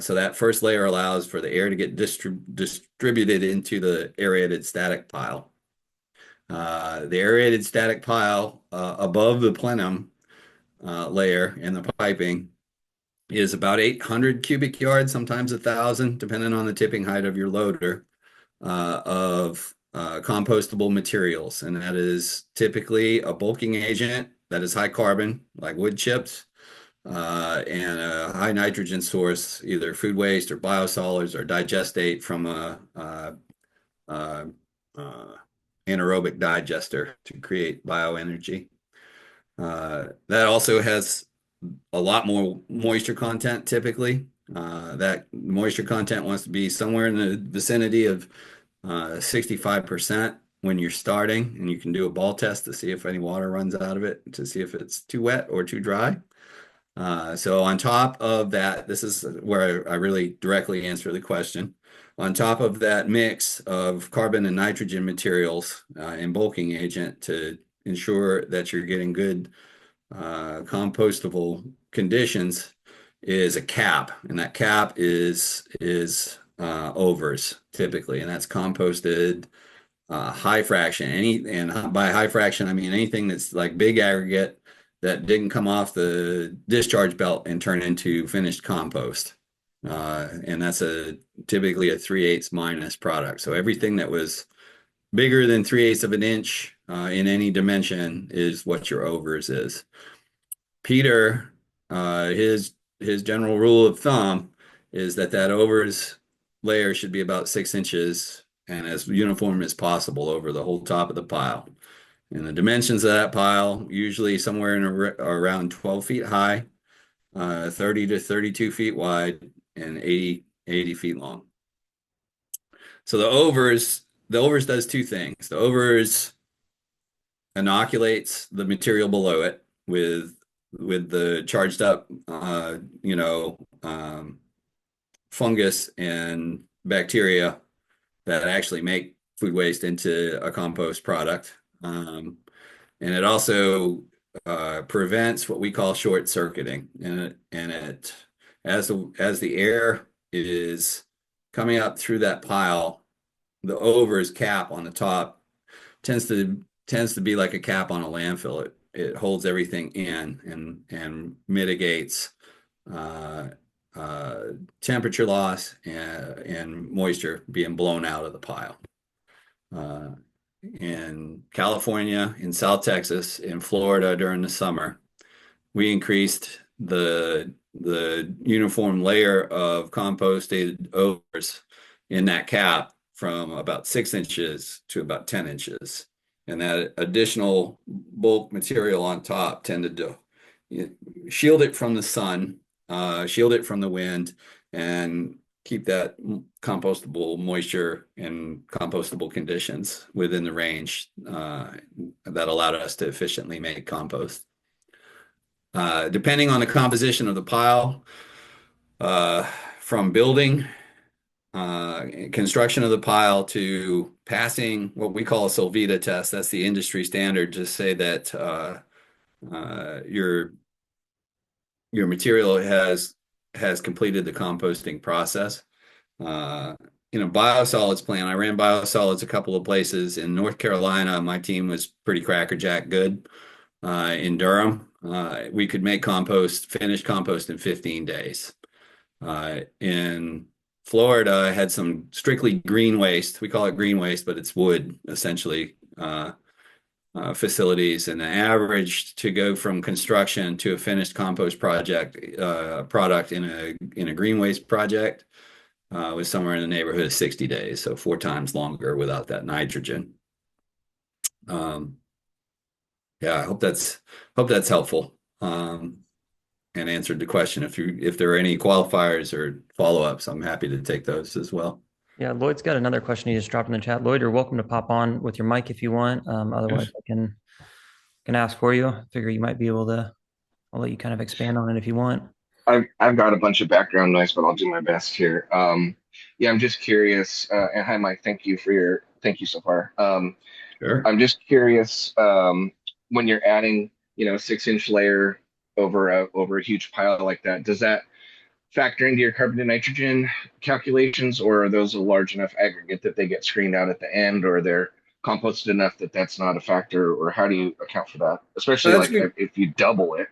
So that first layer allows for the air to get distributed into the aerated static pile. The aerated static pile above the plenum layer in the piping is about 800 cubic yards, sometimes 1,000, depending on the tipping height of your loader, of compostable materials. And that is typically a bulking agent that is high carbon, like wood chips, and a high nitrogen source, either food waste or biosolids or digestate from a anaerobic digester to create bioenergy. That also has a lot more moisture content typically. That moisture content wants to be somewhere in the vicinity of 65% when you're starting, and you can do a ball test to see if any water runs out of it, to see if it's too wet or too dry. So on top of that, this is where I really directly answer the question. On top of that mix of carbon and nitrogen materials and bulking agent to ensure that you're getting good compostable conditions is a cap, and that cap is overs typically, and that's composted high fraction. And by high fraction, I mean anything that's like big aggregate that didn't come off the discharge belt and turn into finished compost. And that's typically a 3/8 minus product. So everything that was bigger than 3/8 of an inch in any dimension is what your overs is. Peter, his general rule of thumb is that overs layer should be about 6 inches and as uniform as possible over the whole top of the pile. And the dimensions of that pile usually somewhere in around 12 feet high, 30 to 32 feet wide, and 80 feet long. So the overs does two things. The overs inoculates the material below it with the charged up, fungus and bacteria that actually make food waste into a compost product. And it also prevents what we call short circuiting. And it as the air is coming up through that pile, the overs cap on the top tends to be like a cap on a landfill. It holds everything in and mitigates temperature loss and moisture being blown out of the pile. In California, in South Texas, in Florida during the summer, we increased the uniform layer of composted overs in that cap from about 6 inches to about 10 inches. And that additional bulk material on top tended to shield it from the sun, shield it from the wind, and keep that compostable moisture and compostable conditions within the range that allowed us to efficiently make compost. Depending on the composition of the pile, from building, construction of the pile to passing what we call a Solvita test, that's the industry standard to say that your material has completed the composting process. In a biosolids plant, I ran biosolids a couple of places. In North Carolina, my team was pretty crackerjack good. In Durham, we could make finished compost in 15 days. In Florida, I had some strictly green waste. We call it green waste, but it's wood, essentially. facilities, and the average to go from construction to a finished compost project product in a green waste project was somewhere in the neighborhood of 60 days, so 4 times longer without that nitrogen. Yeah, I hope that's helpful and answered the question. If there are any qualifiers or follow-ups, I'm happy to take those as well. Yeah, Lloyd's got another question he just dropped in the chat. Lloyd, you're welcome to pop on with your mic if you want. Otherwise, Yes. I can ask for you. I figure you might be able to. I'll let you kind of expand on it if you want. I've got a bunch of background noise, but I'll do my best here. Yeah, I'm just curious. And hi, Mike. Thank you so far. Sure. I'm just curious. When you're adding, 6-inch layer over a huge pile like that, does that factor into your carbon to nitrogen calculations, or are those a large enough aggregate that they get screened out at the end, or they're composted enough that that's not a factor, or how do you account for that? Especially That's like good. if you double it.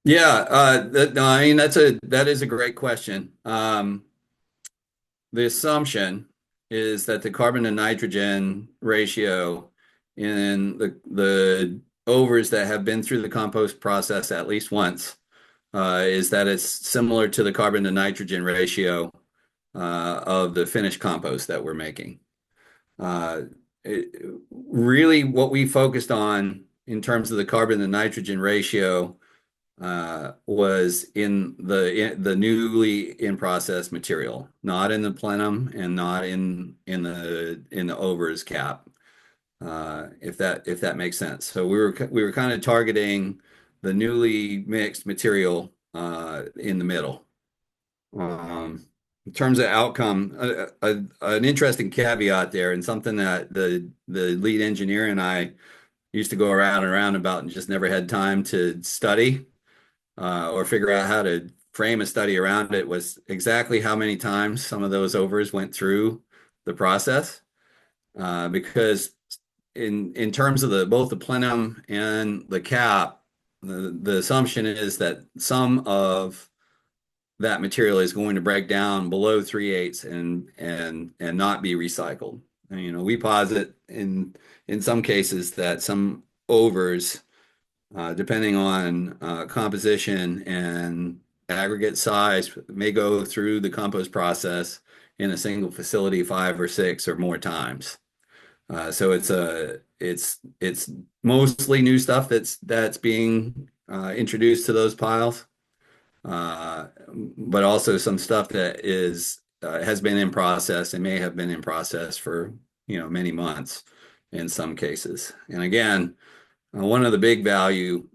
Yeah, no, I mean that is a great question. The assumption is that the carbon to nitrogen ratio in the overs that have been through the compost process at least once is that it's similar to the carbon to nitrogen ratio of the finished compost that we're making. Really, what we focused on in terms of the carbon to nitrogen ratio was in the newly in process material, not in the plenum and not in the overs cap. If that makes sense. So we were kind of targeting the newly mixed material in the middle. In terms of outcome, an interesting caveat there, and something that the lead engineer and I used to go around and around about and just never had time to study or figure out how to frame a study around it, was exactly how many times some of those overs went through the process. Because in terms of both the plenum and the cap, the assumption is that some of that material is going to break down below 3/8 and not be recycled. And, we posit in some cases that some overs, depending on composition and aggregate size, may go through the compost process in a single facility 5 or 6 or more times. So it's mostly new stuff that's being introduced to those piles, but also some stuff that has been in process and may have been in process for many months in some cases. And again, one of the big value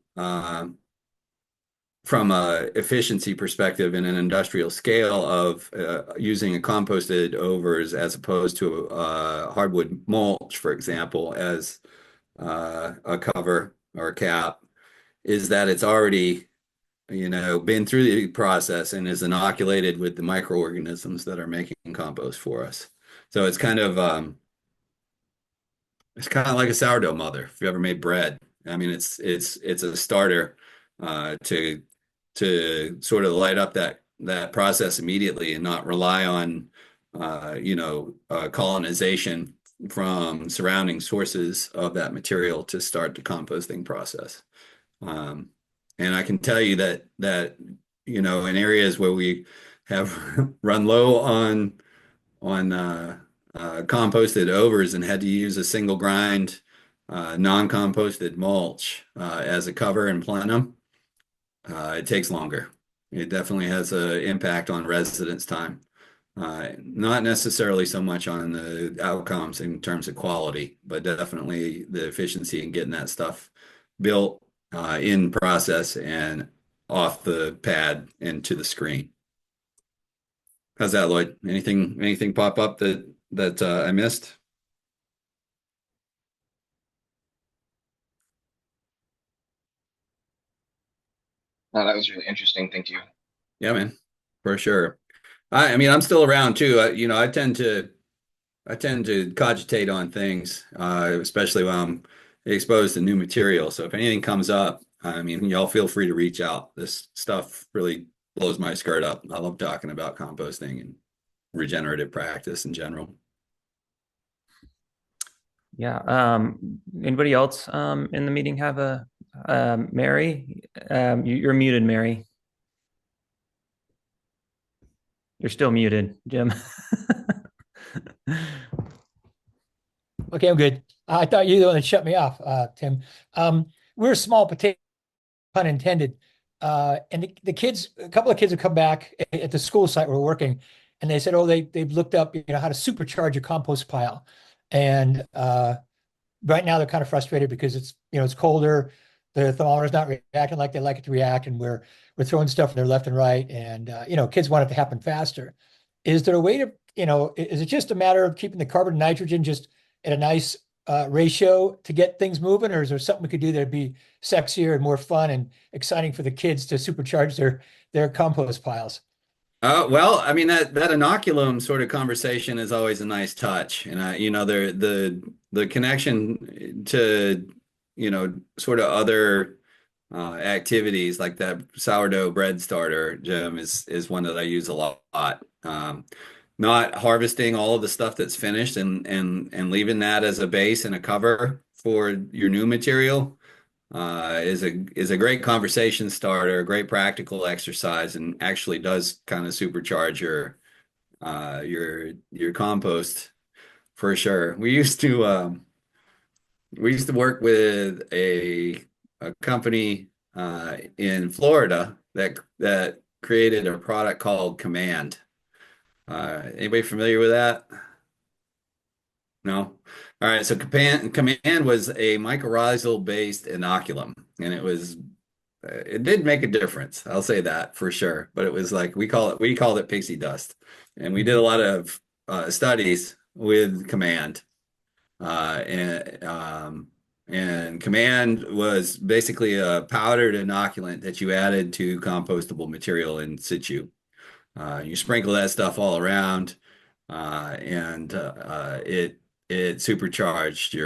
from a efficiency perspective in an industrial scale of using a composted overs as opposed to hardwood mulch, for example, as a cover or a cap, is that it's already been through the process and is inoculated with the microorganisms that are making compost for us. So it's kind of like a sourdough mother if you ever made bread. I mean, it's a starter to sort of light up that process immediately and not rely on colonization from surrounding sources of that material to start the composting process. And I can tell you that in areas where we have run low on composted overs and had to use a single grind non-composted mulch as a cover in plenum, it takes longer. It definitely has an impact on residence time. Not necessarily so much on the outcomes in terms of quality, but definitely the efficiency in getting that stuff built in process and off the pad into the screen. How's that, Lloyd? Anything pop up that I missed? That was really interesting. Thank you. Yeah, man, for sure. I mean, I'm still around too. I tend to cogitate on things, especially when I'm exposed to new material. So if anything comes up, I mean, y'all feel free to reach out. This stuff really blows my skirt up. I love talking about composting and regenerative practice in general. Yeah. Anybody else in the meeting have a Mary? You're muted, Mary. You're still muted, Jim. Okay, I'm good. I thought you were the one that shut me off, Tim. We're a small potato, pun intended. And the kids, a couple of kids have come back at the school site where we're working, and they said, oh, they've looked up, how to supercharge a compost pile. And right now they're kind of frustrated because it's colder. The thermometer's not reacting like they like it to react, and we're throwing stuff from their left and right. And kids want it to happen faster. Is there a way to, is it just a matter of keeping the carbon and nitrogen just at a nice ratio to get things moving, or is there something we could do that'd be sexier and more fun and exciting for the kids to supercharge their compost piles? Well, I mean that inoculum sort of conversation is always a nice touch, and the connection to sort of other activities like that sourdough bread starter, Jim, is one that I use a lot. Not harvesting all of the stuff that's finished and leaving that as a base and a cover for your new material is a great conversation starter, a great practical exercise, and actually does kind of supercharge your compost for sure. We used to work with a company in Florida that created a product called Command. Anybody familiar with that? No? All right, so Command was a mycorrhizal based inoculum, and it did make a difference. I'll say that for sure. But it was like we called it pixie dust. And we did a lot of studies with Command. And Command was basically a powdered inoculant that you added to compostable material in situ. You sprinkle that stuff all around, and it supercharged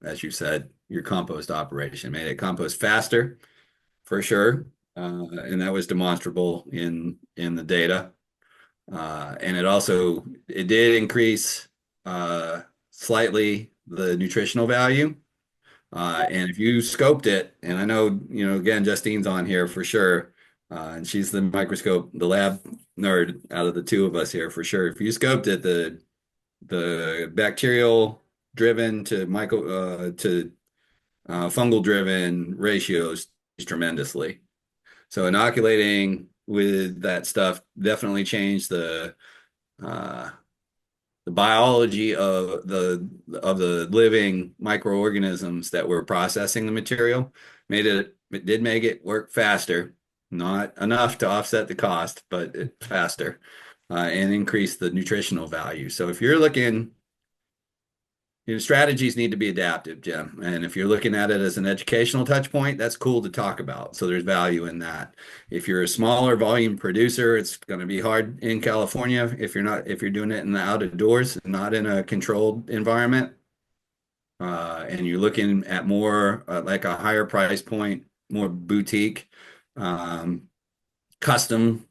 as you said, your compost operation, made it compost faster for sure, and that was demonstrable in the data. And it did increase slightly the nutritional value. And if you scoped it, and I know, again, Justine's on here for sure, and she's the lab nerd out of the two of us here for sure. If you scoped it, the bacterial driven to fungal driven ratios tremendously. So inoculating with that stuff definitely changed the biology of the living microorganisms that were processing the material. It did make it work faster, not enough to offset the cost, but faster, and increase the nutritional value. So if you're looking, strategies need to be adaptive, Jim. And if you're looking at it as an educational touch point, that's cool to talk about. So there's value in that. If you're a smaller volume producer, it's going to be hard in California if you're doing it in the outdoors, not in a controlled environment. And you're looking at more like a higher price point, more boutique, custom,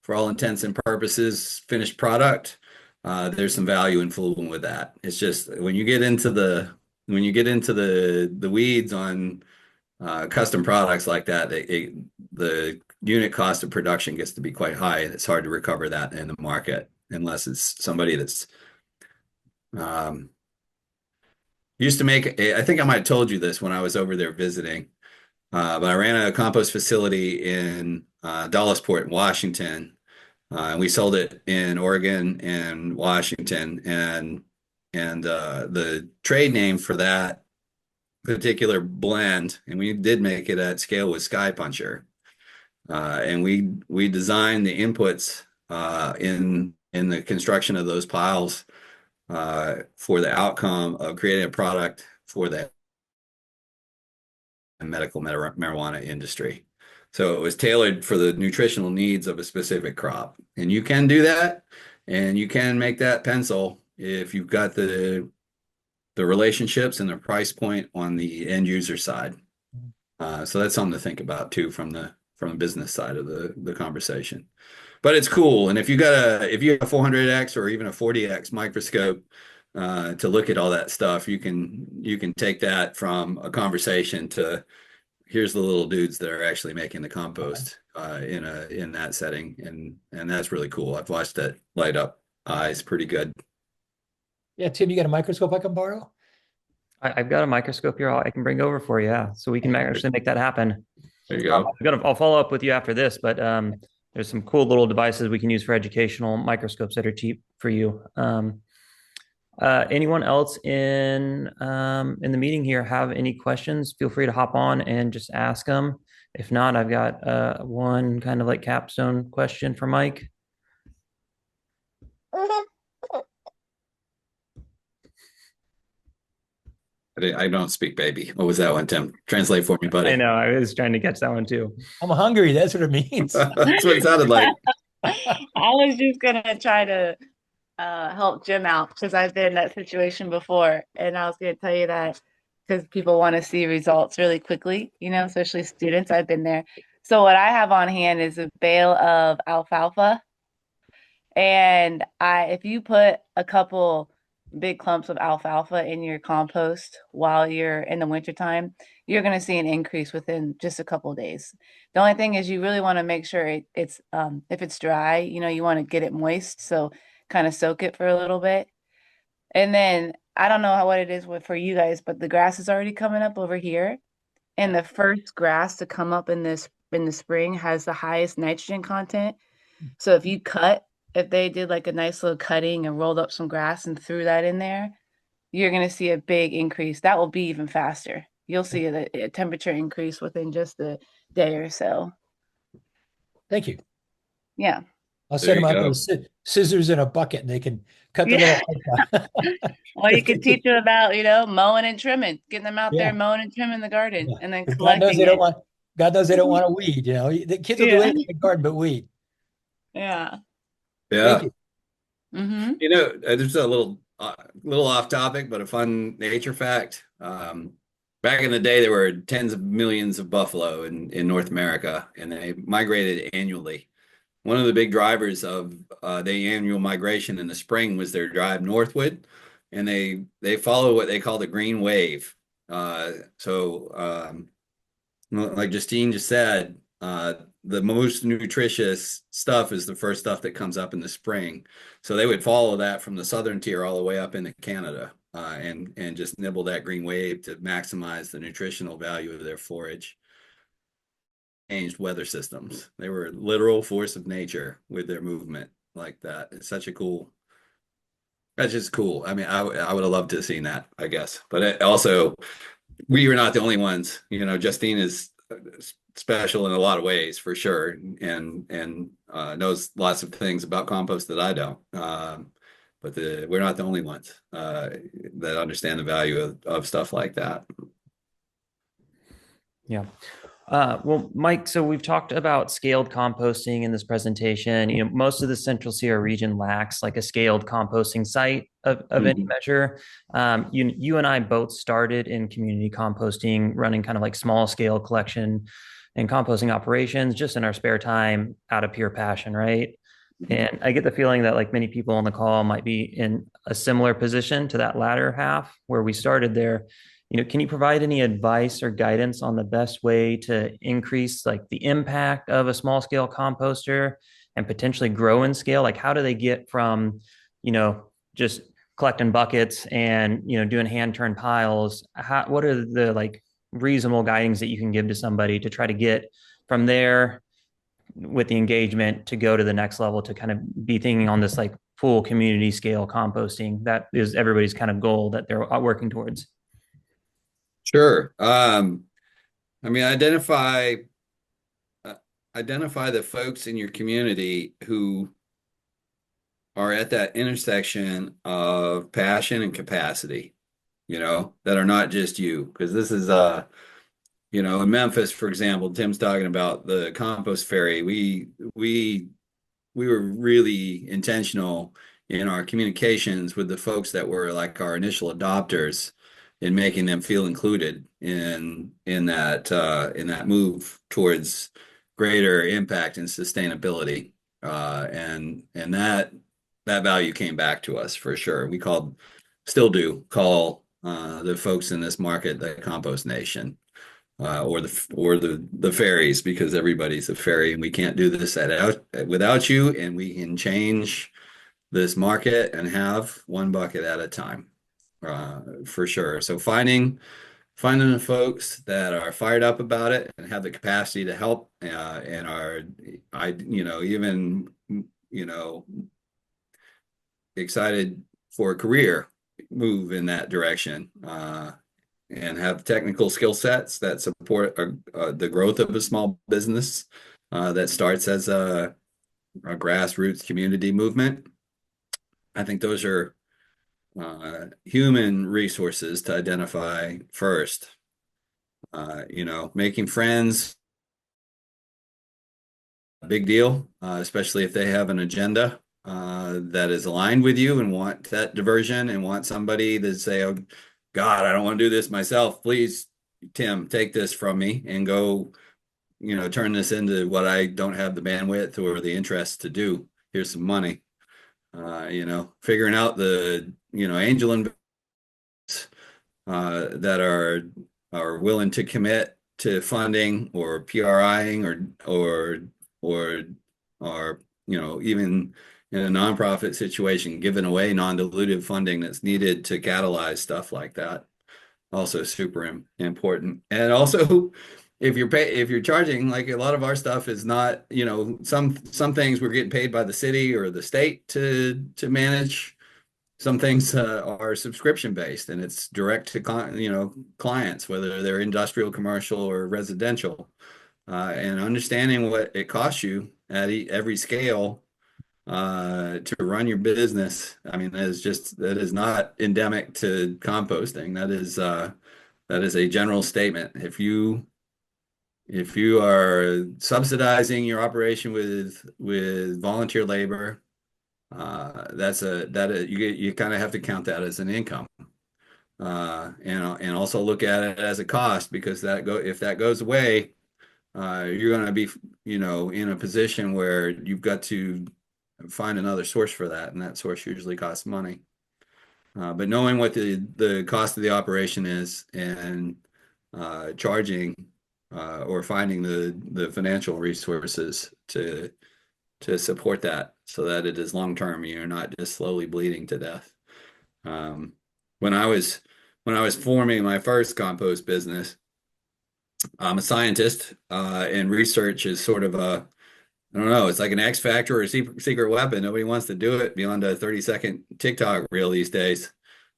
for all intents and purposes, finished product. There's some value in fooling with that. It's just when you get into the weeds on custom products like that, the unit cost of production gets to be quite high, and it's hard to recover that in the market unless it's somebody that's used to make. I think I might have told you this when I was over there visiting, but I ran a compost facility in Dallasport, Washington. And we sold it in Oregon and Washington, and the trade name for that particular blend, and we did make it at scale, was Sky Puncher. And we designed the inputs in the construction of those piles for the outcome of creating a product for the medical marijuana industry. So it was tailored for the nutritional needs of a specific crop. And you can do that, and you can make that pencil if you've got the relationships and the price point on the end user side. So that's something to think about too from the business side of the conversation. But it's cool. And if you have a 400x or even a 40x microscope, to look at all that stuff. You can take that from a conversation to here's the little dudes that are actually making the compost in that setting, and that's really cool. I've watched it light up eyes pretty good. Yeah, Tim, you got a microscope I can borrow? I've got a microscope here I can bring over for you. Yeah, so we can actually make that happen. There you go. I'll follow up with you after this, but there's some cool little devices we can use for educational microscopes that are cheap for you. Anyone else in the meeting here have any questions? Feel free to hop on and just ask them. If not, I've got one kind of like capstone question for Mike. I don't speak baby. What was that one, Tim? Translate for me, buddy. I know, I was trying to catch that one too. I'm hungry. That's what it means. That's what it sounded like. I was just gonna try to help Jim out because I've been in that situation before, and I was gonna tell you that because people want to see results really quickly, especially students. I've been there. So what I have on hand is a bale of alfalfa, and if you put a couple big clumps of alfalfa in your compost while you're in the wintertime, you're going to see an increase within just a couple of days. The only thing is you really want to make sure it's if it's dry, you want to get it moist, so kind of soak it for a little bit. And then I don't know what it is for you guys, but the grass is already coming up over here, and the first grass to come up in the spring has the highest nitrogen content. So if they did like a nice little cutting and rolled up some grass and threw that in there, you're going to see a big increase. That will be even faster. You'll see a temperature increase within just a day or so. Thank you. Yeah. I'll There send them you out go. with scissors and a bucket, and they can cut the Yeah. little. Or you could teach them about, mowing and trimming, getting them out Yeah. there mowing and trimming the garden, Yeah. and then 'Cause God knows collecting they don't it. want. God knows they don't want to weed. The kids will do Yeah. anything in the garden but weed. Yeah. Thank Yeah. you. Mm-hmm. There's a little off topic, but a fun nature fact. Back in the day, there were tens of millions of buffalo in North America, and they migrated annually. One of the big drivers of the annual migration in the spring was their drive northward, and they follow what they call the green wave. Like Justine just said, the most nutritious stuff is the first stuff that comes up in the spring. So they would follow that from the southern tier all the way up into Canada, and just nibble that green wave to maximize the nutritional value of their forage. Changed weather systems. They were a literal force of nature with their movement like that. It's such a cool. That's just cool. I mean, I would have loved to have seen that, I guess. But also, we were not the only ones. Justine is special in a lot of ways, for sure, and knows lots of things about compost that I don't. But we're not the only ones that understand the value of stuff like that. Yeah. Well, Mike, so we've talked about scaled composting in this presentation. Most of the Central Sierra region lacks like a scaled composting site of any measure. You and I both started in community composting, running kind of like small scale collection and composting operations just in our spare time out of pure passion, right? And I get the feeling that like many people on the call might be in a similar position to that latter half where we started there. Can you provide any advice or guidance on the best way to increase like the impact of a small scale composter and potentially grow in scale? Like how do they get from, just collecting buckets and, doing hand turn piles? What are the like reasonable guidings that you can give to somebody to try to get from there with the engagement to go to the next level to kind of be thinking on this like full community scale composting that is everybody's kind of goal that they're working towards? Sure. I mean, identify the folks in your community who are at that intersection of passion and capacity, that are not just you. Because this is, in Memphis, for example, Tim's talking about the compost ferry. We were really intentional in our communications with the folks that were like our initial adopters, in making them feel included in that move towards greater impact and sustainability, and that value came back to us for sure. We called still do call the folks in this market the Compost Nation, or the fairies, because everybody's a fairy, and we can't do this without you, and we can change this market and have one bucket at a time, for sure. So finding the folks that are fired up about it and have the capacity to help, and are, even, excited for a career move in that direction, and have technical skill sets that support the growth of a small business that starts as a grassroots community movement. I think those are human resources to identify first. Making friends, a big deal, especially if they have an agenda that is aligned with you and want that diversion and want somebody to say, oh, God, I don't want to do this myself. Please, Tim, take this from me and go, turn this into what I don't have the bandwidth or the interest to do. Here's some money. Figuring out the, angel investors that are willing to commit to funding or PRIing or even in a nonprofit situation, giving away non-dilutive funding that's needed to catalyze stuff like that. Also super important. And also, if you're charging, like a lot of our stuff is not, some things we're getting paid by the city or the state to manage. Some things are subscription based, and it's direct to clients, whether they're industrial, commercial, or residential. And understanding what it costs you at every scale to run your business. I mean, that is not endemic to composting. That is a general statement. If you are subsidizing your operation with volunteer labor, you kind of have to count that as an income, and also look at it as a cost, because if that goes away, you're going to be in a position where you've got to find another source for that, and that source usually costs money. But knowing what the cost of the operation is, and charging or finding the financial resources to support that, so that it is long term, you're not just slowly bleeding to death. When I was forming my first compost business, I'm a scientist, and research is sort of I don't know, it's like an X factor or a secret weapon. Nobody wants to do it beyond a 30-second TikTok reel these days.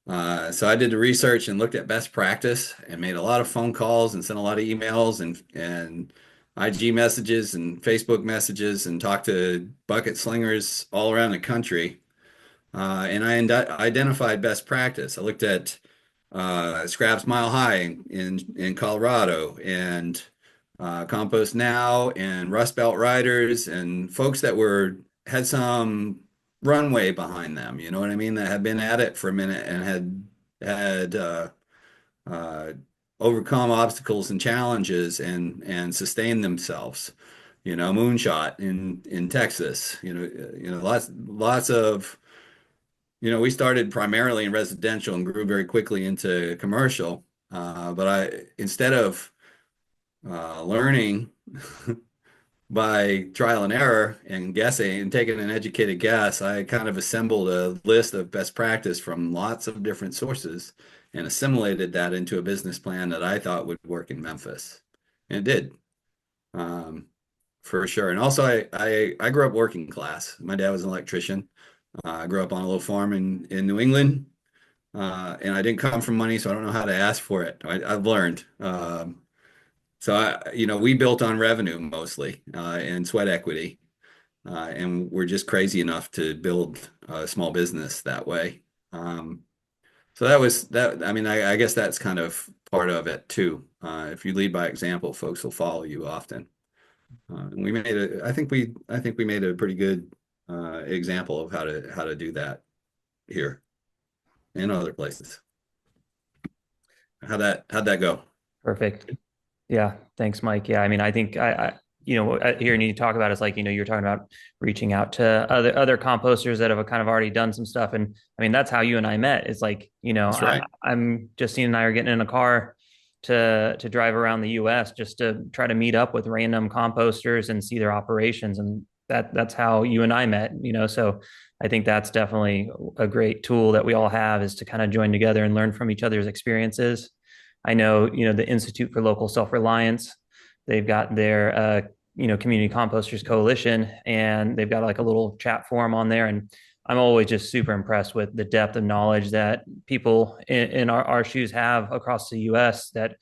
So I did the research and looked at best practice and made a lot of phone calls and sent a lot of emails and IG messages and Facebook messages, and talked to bucket slingers all around the country. And I identified best practice. I looked at Scraps Mile High in Colorado, and Compost Now, and Rust Belt Riders, and folks that had some runway behind them, you know what I mean, that had been at it for a minute and had overcome obstacles and challenges and sustained themselves. Moonshot in Texas, lots of, we started primarily in residential and grew very quickly into commercial. But instead of learning by trial and error and guessing and taking an educated guess, I kind of assembled a list of best practice from lots of different sources and assimilated that into a business plan that I thought would work in Memphis. And it did, for sure. And also, I grew up working class. My dad was an electrician. I grew up on a little farm in New England, and I didn't come from money, so I don't know how to ask for it. I've learned. So we built on revenue mostly, and sweat equity, and we're just crazy enough to build a small business that way. So that was that. I mean, I guess that's kind of part of it too. If you lead by example, folks will follow you often. And I think we made a pretty good example of how to do that here and other places. How'd that go? Perfect. Yeah. Thanks, Mike. Yeah. I mean, I think hearing you talk about is like, you're talking about reaching out to other composters that have kind of already done some stuff. And I mean, that's how you and I met. It's like, That's right. I'm Justine and I are getting in a car to drive around the US just to try to meet up with random composters and see their operations. And that's how you and I met, so I think that's definitely a great tool that we all have, is to kind of join together and learn from each other's experiences. I know, the Institute for Local Self-Reliance, they've got their Community Composters Coalition, and they've got like a little chat forum on there. And I'm always just super impressed with the depth of knowledge that people in our shoes have across the US, that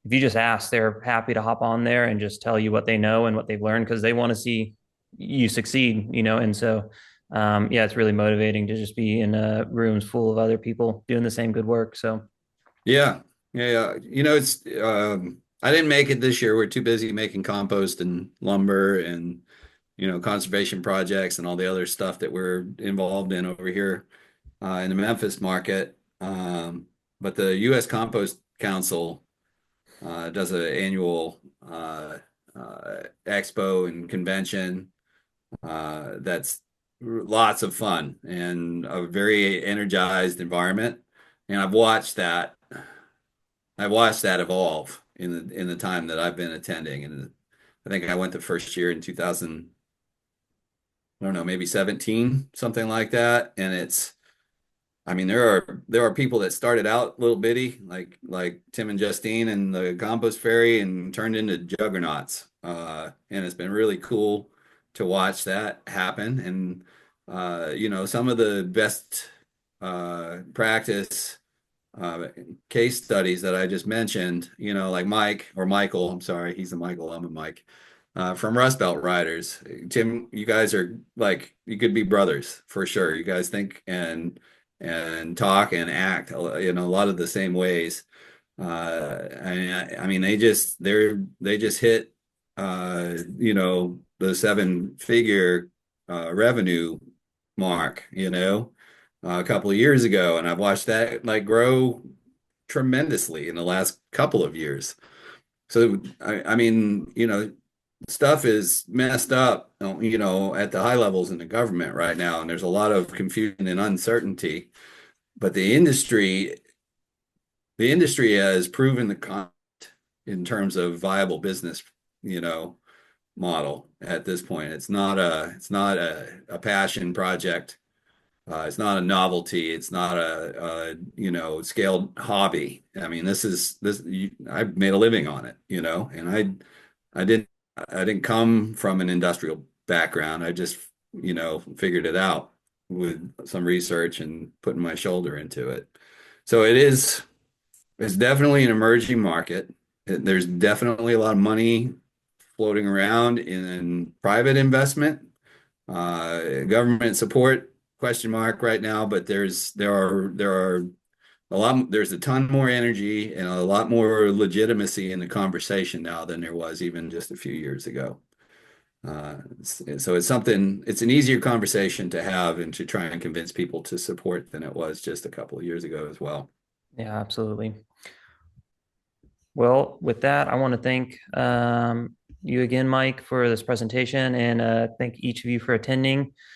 if you just ask, they're happy to hop on there and just tell you what they know and what they've learned, because they want to see you succeed, and so yeah, it's really motivating to just be in rooms full of other people doing the same good work. So Yeah. Yeah. It's I didn't make it this year. We're too busy making compost and lumber and conservation projects and all the other stuff that we're involved in over here in the Memphis market. But the U.S. Compost Council does an annual expo and convention that's lots of fun and a very energized environment. And I've watched that evolve in the time that I've been attending. And I think I went the first year in 2000, I don't know, maybe 17, something like that. And I mean, there are people that started out little bitty, like Tim and Justine and the Compost Fairy, and turned into juggernauts. And it's been really cool to watch that happen. And some of the best practice case studies that I just mentioned, like Michael, I'm sorry, he's a Michael, I'm a Mike, from Rust Belt Riders. Tim, you guys are like, you could be brothers for sure. You guys think and talk and act, a lot of the same ways. I mean, they just hit, the seven-figure revenue mark, a couple of years ago, and I've watched that like grow tremendously in the last couple of years. So I mean, stuff is messed up, at the high levels in the government right now, and there's a lot of confusion and uncertainty. But the industry has proven the concept in terms of viable business, model at this point. It's not a passion project. It's not a novelty. It's not a scaled hobby. I mean, I've made a living on it, and I didn't I didn't come from an industrial background. I just, figured it out with some research and putting my shoulder into it. So it's definitely an emerging market. There's definitely a lot of money floating around in private investment, government support, question mark right now, but there's a ton more energy and a lot more legitimacy in the conversation now than there was even just a few years ago. So it's an easier conversation to have and to try and convince people to support than it was just a couple of years ago as well. yeah, absolutely. Well, with that, I want to thank you again, Mike, for this presentation, and thank each of you for attending.